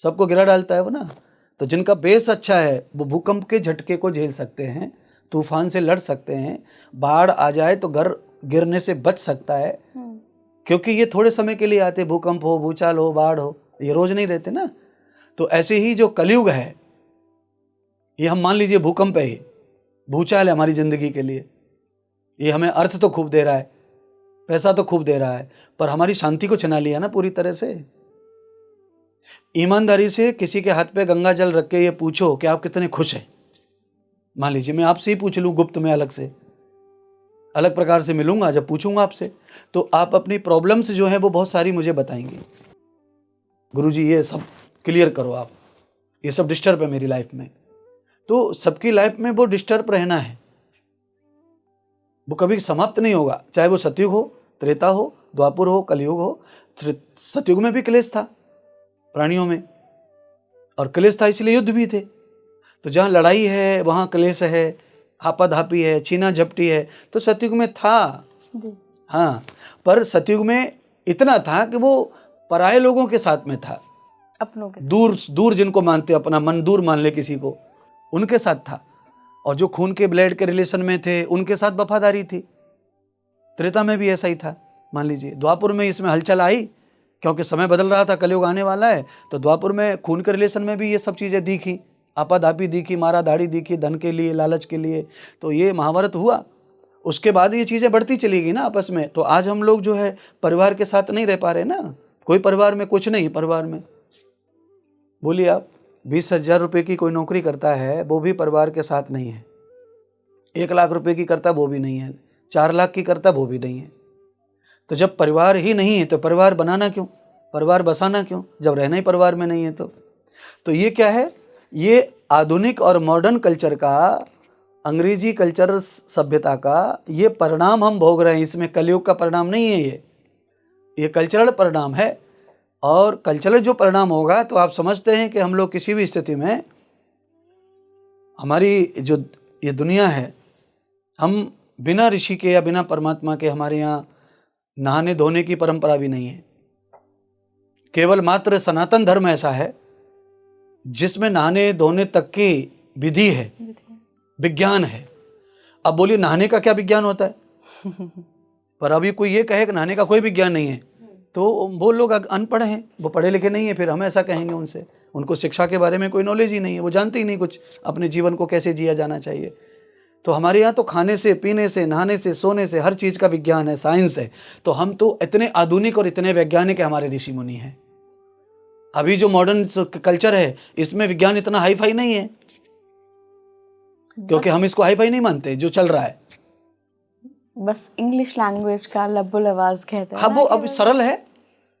सबको गिरा डालता है वो ना। तो जिनका बेस अच्छा है वो भूकंप के झटके को झेल सकते हैं, तूफान से लड़ सकते हैं, बाढ़ आ जाए तो घर गिरने से बच सकता है, क्योंकि ये थोड़े समय के लिए आते, भूकंप हो, भूचाल हो, बाढ़ हो, ये रोज नहीं रहते ना। तो ऐसे ही जो कलयुग है, ये हम मान लीजिए भूकंप है, ये भूचाल है हमारी जिंदगी के लिए, ये हमें अर्थ तो खूब दे रहा है, पैसा तो खूब दे रहा है, पर हमारी शांति को छिना लिया ना पूरी तरह से। ईमानदारी से किसी के हाथ पे गंगा जल रख के ये पूछो कि आप कितने खुश हैं। मान लीजिए मैं आपसे ही पूछ लूं गुप्त में, अलग प्रकार से मिलूंगा जब पूछूंगा आपसे, तो आप अपनी प्रॉब्लम्स जो है वो बहुत सारी मुझे बताएंगे, गुरुजी ये सब क्लियर करो आप, ये सब डिस्टर्ब है मेरी लाइफ में। तो सबकी लाइफ में वो डिस्टर्ब रहना है, वो कभी समाप्त नहीं होगा, चाहे वो सतयुग हो, त्रेता हो, द्वापुर हो, कलयुग हो। सतयुग में भी क्लेश था प्राणियों में, और क्लेश था इसलिए युद्ध भी थे। तो जहाँ लड़ाई है वहाँ क्लेश है, हापाधापी है, छीना झपटी है, तो सतयुग में था जी। हाँ, पर सतयुग में इतना था कि वो पराये लोगों के साथ में था, अपनों के दूर दूर जिनको मानते, अपना मन दूर मान ले किसी को, उनके साथ था। और जो खून के ब्लड के रिलेशन में थे उनके साथ वफादारी थी। त्रेता में भी ऐसा ही था। मान लीजिए द्वापुर में इसमें हलचल आई, क्योंकि समय बदल रहा था, कलयुग आने वाला है, तो द्वापुर में खून के रिलेशन में भी ये सब चीज़ें दिखी, आपाधापी दिखी, मारा धाड़ी दिखी, धन के लिए, लालच के लिए, तो ये महाभारत हुआ। उसके बाद ये चीज़ें बढ़ती चली गई ना आपस में। तो आज हम लोग जो है परिवार के साथ नहीं रह पा रहे ना, कोई परिवार में कुछ नहीं, परिवार में बोलिए आप 20,000 रुपये की कोई नौकरी करता है, वो भी परिवार के साथ नहीं है। 1 लाख रुपए की करता वो भी नहीं है, 4 लाख की करता वो भी नहीं है। तो जब परिवार ही नहीं है तो परिवार बनाना क्यों, परिवार बसाना क्यों, जब रहना ही परिवार में नहीं है तो ये क्या है, ये आधुनिक और मॉडर्न कल्चर का, अंग्रेजी कल्चर सभ्यता का ये परिणाम हम भोग रहे हैं। इसमें कलयुग का परिणाम नहीं है, ये कल्चरल परिणाम है। और कल्चरल जो परिणाम होगा तो आप समझते हैं कि हम लोग किसी भी स्थिति में, हमारी जो ये दुनिया है, हम बिना ऋषि के या बिना परमात्मा के, हमारे यहाँ नहाने धोने की परंपरा भी नहीं है। केवल मात्र सनातन धर्म ऐसा है जिसमें नहाने धोने तक की विधि है, विज्ञान है। अब बोलिए नहाने का क्या विज्ञान होता है पर अभी कोई ये कहे कि नहाने का कोई विज्ञान नहीं है तो वो लोग अनपढ़ हैं, वो पढ़े लिखे नहीं है, फिर हम ऐसा कहेंगे उनसे। उनको शिक्षा के बारे में कोई नॉलेज ही नहीं है, वो जानते ही नहीं कुछ अपने जीवन को कैसे जिया जाना चाहिए। तो हमारे यहाँ तो खाने से, पीने से, नहाने से, सोने से हर चीज़ का विज्ञान है, साइंस है। तो हम तो इतने आधुनिक और इतने वैज्ञानिक है, हमारे ऋषि मुनि हैं। अभी जो मॉडर्न कल्चर है इसमें विज्ञान इतना हाई फाई नहीं है, क्योंकि हम इसको हाई फाई नहीं मानते जो चल रहा है। बस इंग्लिश लैंग्वेज का लब्बो लवाज कहते हैं। हाँ, वो अब सरल है,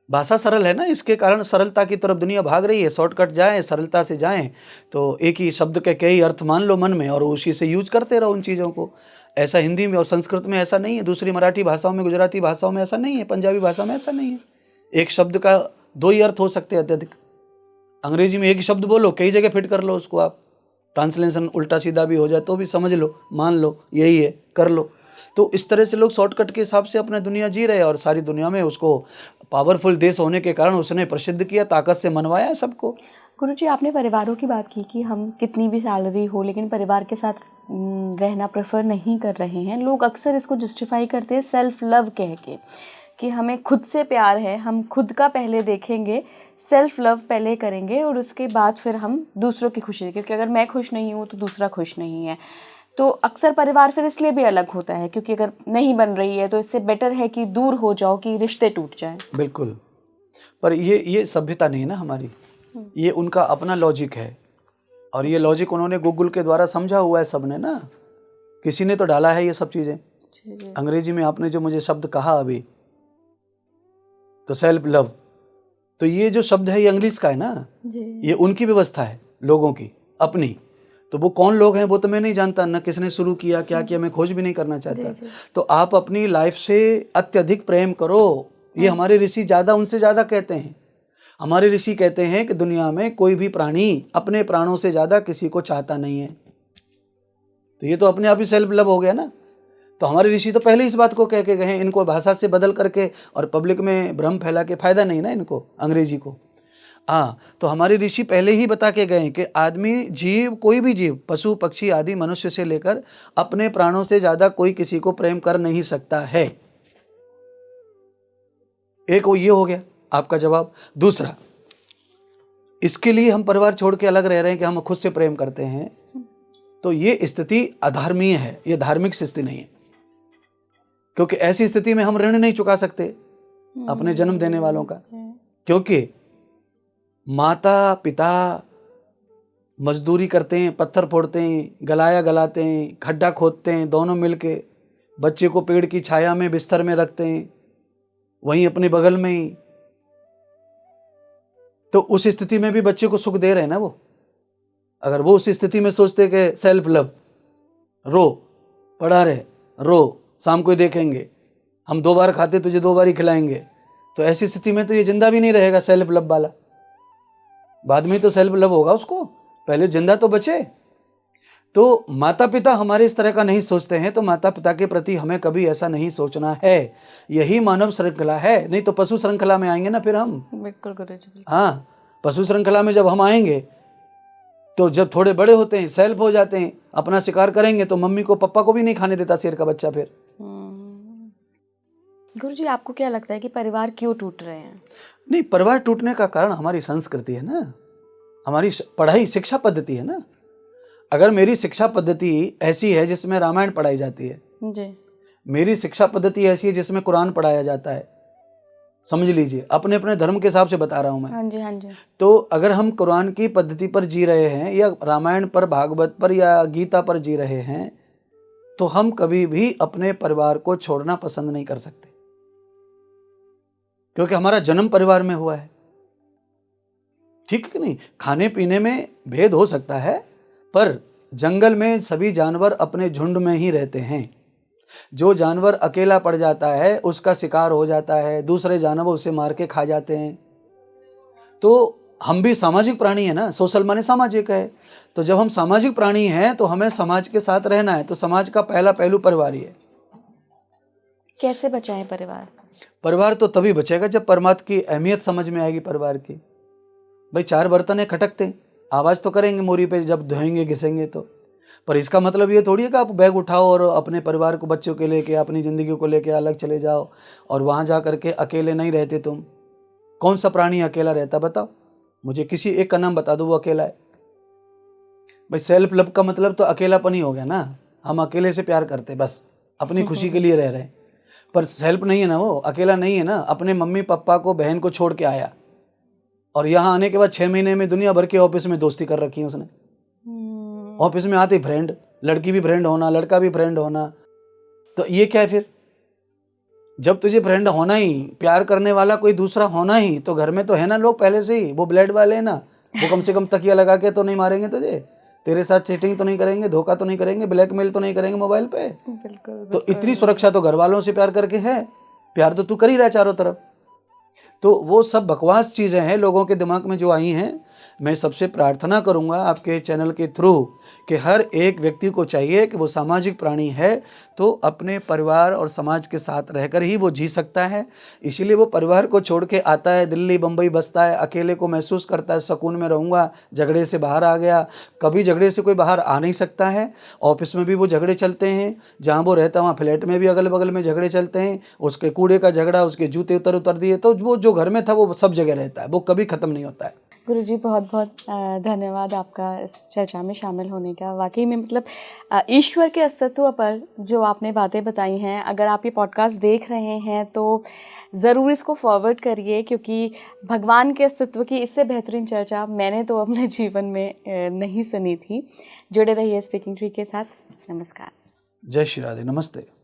भाषा सरल है ना, इसके कारण सरलता की तरफ दुनिया भाग रही है। शॉर्टकट जाएं, सरलता से जाएं, तो एक ही शब्द के कई अर्थ मान लो मन में और उसी से यूज करते रहो उन चीज़ों को। ऐसा हिंदी में और संस्कृत में ऐसा नहीं है, दूसरी मराठी भाषाओं में, गुजराती भाषाओं में ऐसा नहीं है, पंजाबी भाषा में ऐसा नहीं है। एक शब्द का 2 ही अर्थ हो सकते हैं अत्यधिक। अंग्रेजी में एक ही शब्द बोलो, कई जगह फिट कर लो उसको आप, ट्रांसलेशन उल्टा सीधा भी हो जाए तो भी समझ लो, मान लो यही है, कर लो। तो इस तरह से लोग शॉर्टकट के हिसाब से अपने दुनिया जी रहे हैं, और सारी दुनिया में उसको पावरफुल देश होने के कारण उसने प्रसिद्ध किया, ताकत से मनवाया सबको। गुरुजी, आपने परिवारों की बात की कि हम कितनी भी सैलरी हो लेकिन परिवार के साथ रहना प्रेफर नहीं कर रहे हैं। लोग अक्सर इसको जस्टिफाई करते हैं सेल्फ लव कह के कि हमें खुद से प्यार है, हम खुद का पहले देखेंगे, सेल्फ लव पहले करेंगे और उसके बाद फिर हम दूसरों की खुशी देखेंगे, क्योंकि अगर मैं खुश नहीं हूँ तो दूसरा खुश नहीं है। तो अक्सर परिवार फिर इसलिए भी अलग होता है क्योंकि अगर नहीं बन रही है तो इससे बेटर है कि दूर हो जाओ, कि रिश्ते टूट जाएं। बिल्कुल, पर ये सभ्यता नहीं है ना हमारी, ये उनका अपना लॉजिक है और ये लॉजिक उन्होंने गूगल के द्वारा समझा हुआ है सबने ना, किसी ने तो डाला है ये सब चीज़ें। अंग्रेजी में आपने जो मुझे शब्द कहा अभी, तो सेल्फ लव, तो ये जो शब्द है ये इंग्लिश का है ना, ये उनकी व्यवस्था है लोगों की अपनी। तो वो कौन लोग हैं वो तो मैं नहीं जानता, ना किसने शुरू किया, क्या किया, मैं खोज भी नहीं करना चाहता। तो आप अपनी लाइफ से अत्यधिक प्रेम करो, ये हमारे ऋषि ज़्यादा, उनसे ज़्यादा कहते हैं। हमारे ऋषि कहते हैं कि दुनिया में कोई भी प्राणी अपने प्राणों से ज़्यादा किसी को चाहता नहीं है। तो ये तो अपने आप ही सेल्फ लव हो गया ना। तो हमारे ऋषि तो पहले इस बात को कह के गए हैं, इनको भाषा से बदल करके और पब्लिक में भ्रम फैला के फायदा नहीं ना इनको, अंग्रेजी को। हाँ, तो हमारे ऋषि पहले ही बता के गए कि आदमी, जीव, कोई भी जीव, पशु पक्षी आदि, मनुष्य से लेकर अपने प्राणों से ज्यादा कोई किसी को प्रेम कर नहीं सकता है। एक वो ये हो गया आपका जवाब। दूसरा, इसके लिए हम परिवार छोड़ के अलग रह रहे हैं कि हम खुद से प्रेम करते हैं, तो ये स्थिति अधार्मीय है, ये धार्मिक स्थिति नहीं है, क्योंकि ऐसी स्थिति में हम ऋण नहीं चुका सकते अपने जन्म देने वालों का, क्योंकि माता पिता मजदूरी करते हैं, पत्थर फोड़ते हैं, गलाया गलाते हैं, खड्डा खोदते हैं, दोनों मिलके बच्चे को पेड़ की छाया में बिस्तर में रखते हैं, वहीं अपने बगल में ही। तो उस स्थिति में भी बच्चे को सुख दे रहे हैं ना वो। अगर वो उस स्थिति में सोचते कि सेल्फ लव, रो, पढ़ा रहे, रो, शाम को ही देखेंगे, हम 2 बार खाते तुझे 2 बार ही खिलाएंगे, तो ऐसी स्थिति में तो ये जिंदा भी नहीं रहेगा सेल्फ लव वाला। बाद में तो सेल्फ लव होगा उसको, पहले जिंदा तो बचे। तो माता पिता हमारे इस तरह का नहीं सोचते हैं, तो माता पिता के प्रति हमें कभी ऐसा नहीं सोचना है। यही मानव श्रृंखला है, नहीं तो पशु श्रृंखला में आएंगे ना फिर हम। बिल्कुल गुरुजी। हाँ, पशु श्रृंखला में जब हम आएंगे तो जब थोड़े बड़े होते हैं, सेल्फ हो जाते हैं, अपना शिकार करेंगे, तो मम्मी को पप्पा को भी नहीं खाने देता शेर का बच्चा फिर। गुरुजी, आपको क्या लगता है कि परिवार क्यों टूट रहे हैं? नहीं, परिवार टूटने का कारण हमारी संस्कृति है ना, हमारी पढ़ाई, शिक्षा पद्धति है ना। अगर मेरी शिक्षा पद्धति ऐसी है जिसमें रामायण पढ़ाई जाती है जी, मेरी शिक्षा पद्धति ऐसी है जिसमें कुरान पढ़ाया जाता है, समझ लीजिए, अपने अपने धर्म के हिसाब से बता रहा हूं मैं। हाँ जी, हाँ जी। तो अगर हम कुरान की पद्धति पर जी रहे हैं या रामायण पर, भागवत पर या गीता पर जी रहे हैं, तो हम कभी भी अपने परिवार को छोड़ना पसंद नहीं कर सकते, क्योंकि हमारा जन्म परिवार में हुआ है। ठीक है कि नहीं? खाने पीने में भेद हो सकता है, पर जंगल में सभी जानवर अपने झुंड में ही रहते हैं। जो जानवर अकेला पड़ जाता है उसका शिकार हो जाता है, दूसरे जानवर उसे मार के खा जाते हैं। तो हम भी सामाजिक प्राणी है ना, सोशल माने सामाजिक है। तो जब हम सामाजिक प्राणी हैं तो हमें समाज के साथ रहना है, तो समाज का पहला पहलू परिवार ही है। कैसे बचाएं परिवार? परिवार तो तभी बचेगा जब परमात्मा की अहमियत समझ में आएगी परिवार की। भाई 4 बर्तन खटकते, आवाज तो करेंगे मोरी पे जब धोएंगे घिसेंगे तो, पर इसका मतलब ये थोड़ी है कि आप बैग उठाओ और अपने परिवार को, बच्चों के लेके, अपनी जिंदगी को लेके अलग चले जाओ और वहां जा करके अकेले नहीं रहते तुम। कौन सा प्राणी अकेला रहता बताओ मुझे, किसी एक का नाम बता दो वो अकेला है। भाई सेल्फ लव का मतलब तो अकेलापन ही हो गया ना, हम अकेले से प्यार करते, बस अपनी खुशी के लिए रह रहे हैं, पर सेल्फ नहीं है ना, वो अकेला नहीं है ना। अपने मम्मी पापा को, बहन को छोड़ के आया और यहाँ आने के बाद 6 महीने में दुनिया भर के ऑफिस में दोस्ती कर रखी है उसने। ऑफिस में आते फ्रेंड, लड़की भी फ्रेंड होना, लड़का भी फ्रेंड होना, तो ये क्या है फिर? जब तुझे फ्रेंड होना ही, प्यार करने वाला कोई दूसरा होना ही, तो घर में तो है ना लोग पहले से ही, वो ब्लड वाले है ना, वो कम से कम तकिया लगा के तो नहीं मारेंगे तुझे, तेरे साथ चीटिंग तो नहीं करेंगे, धोखा तो नहीं करेंगे, ब्लैकमेल तो नहीं करेंगे मोबाइल पे। बिल्कुल। तो इतनी सुरक्षा तो घर वालों से प्यार करके है, प्यार तो तू कर ही रहा है चारों तरफ। तो वो सब बकवास चीजें हैं लोगों के दिमाग में जो आई हैं, मैं सबसे प्रार्थना करूंगा आपके चैनल के थ्रू कि हर एक व्यक्ति को चाहिए कि वो सामाजिक प्राणी है तो अपने परिवार और समाज के साथ रहकर ही वो जी सकता है। इसीलिए वो परिवार को छोड़ के आता है, दिल्ली बम्बई बसता है, अकेले को महसूस करता है, सुकून में रहूँगा, झगड़े से बाहर आ गया। कभी झगड़े से कोई बाहर आ नहीं सकता है। ऑफिस में भी वो झगड़े चलते हैं, जहाँ वो रहता है वहाँ फ्लैट में भी अगल बगल में झगड़े चलते हैं। उसके कूड़े का झगड़ा, उसके जूते उतर दिए, तो वो जो घर में था वो सब जगह रहता है, वो कभी ख़त्म नहीं होता है। गुरुजी बहुत बहुत धन्यवाद आपका इस चर्चा में शामिल होने का। वाकई में मतलब ईश्वर के अस्तित्व पर जो आपने बातें बताई हैं, अगर आप ये पॉडकास्ट देख रहे हैं तो ज़रूर इसको फॉरवर्ड करिए, क्योंकि भगवान के अस्तित्व की इससे बेहतरीन चर्चा मैंने तो अपने जीवन में नहीं सुनी थी। जुड़े रहिए स्पीकिंग ट्री के साथ। नमस्कार। जय श्री राधे। नमस्ते।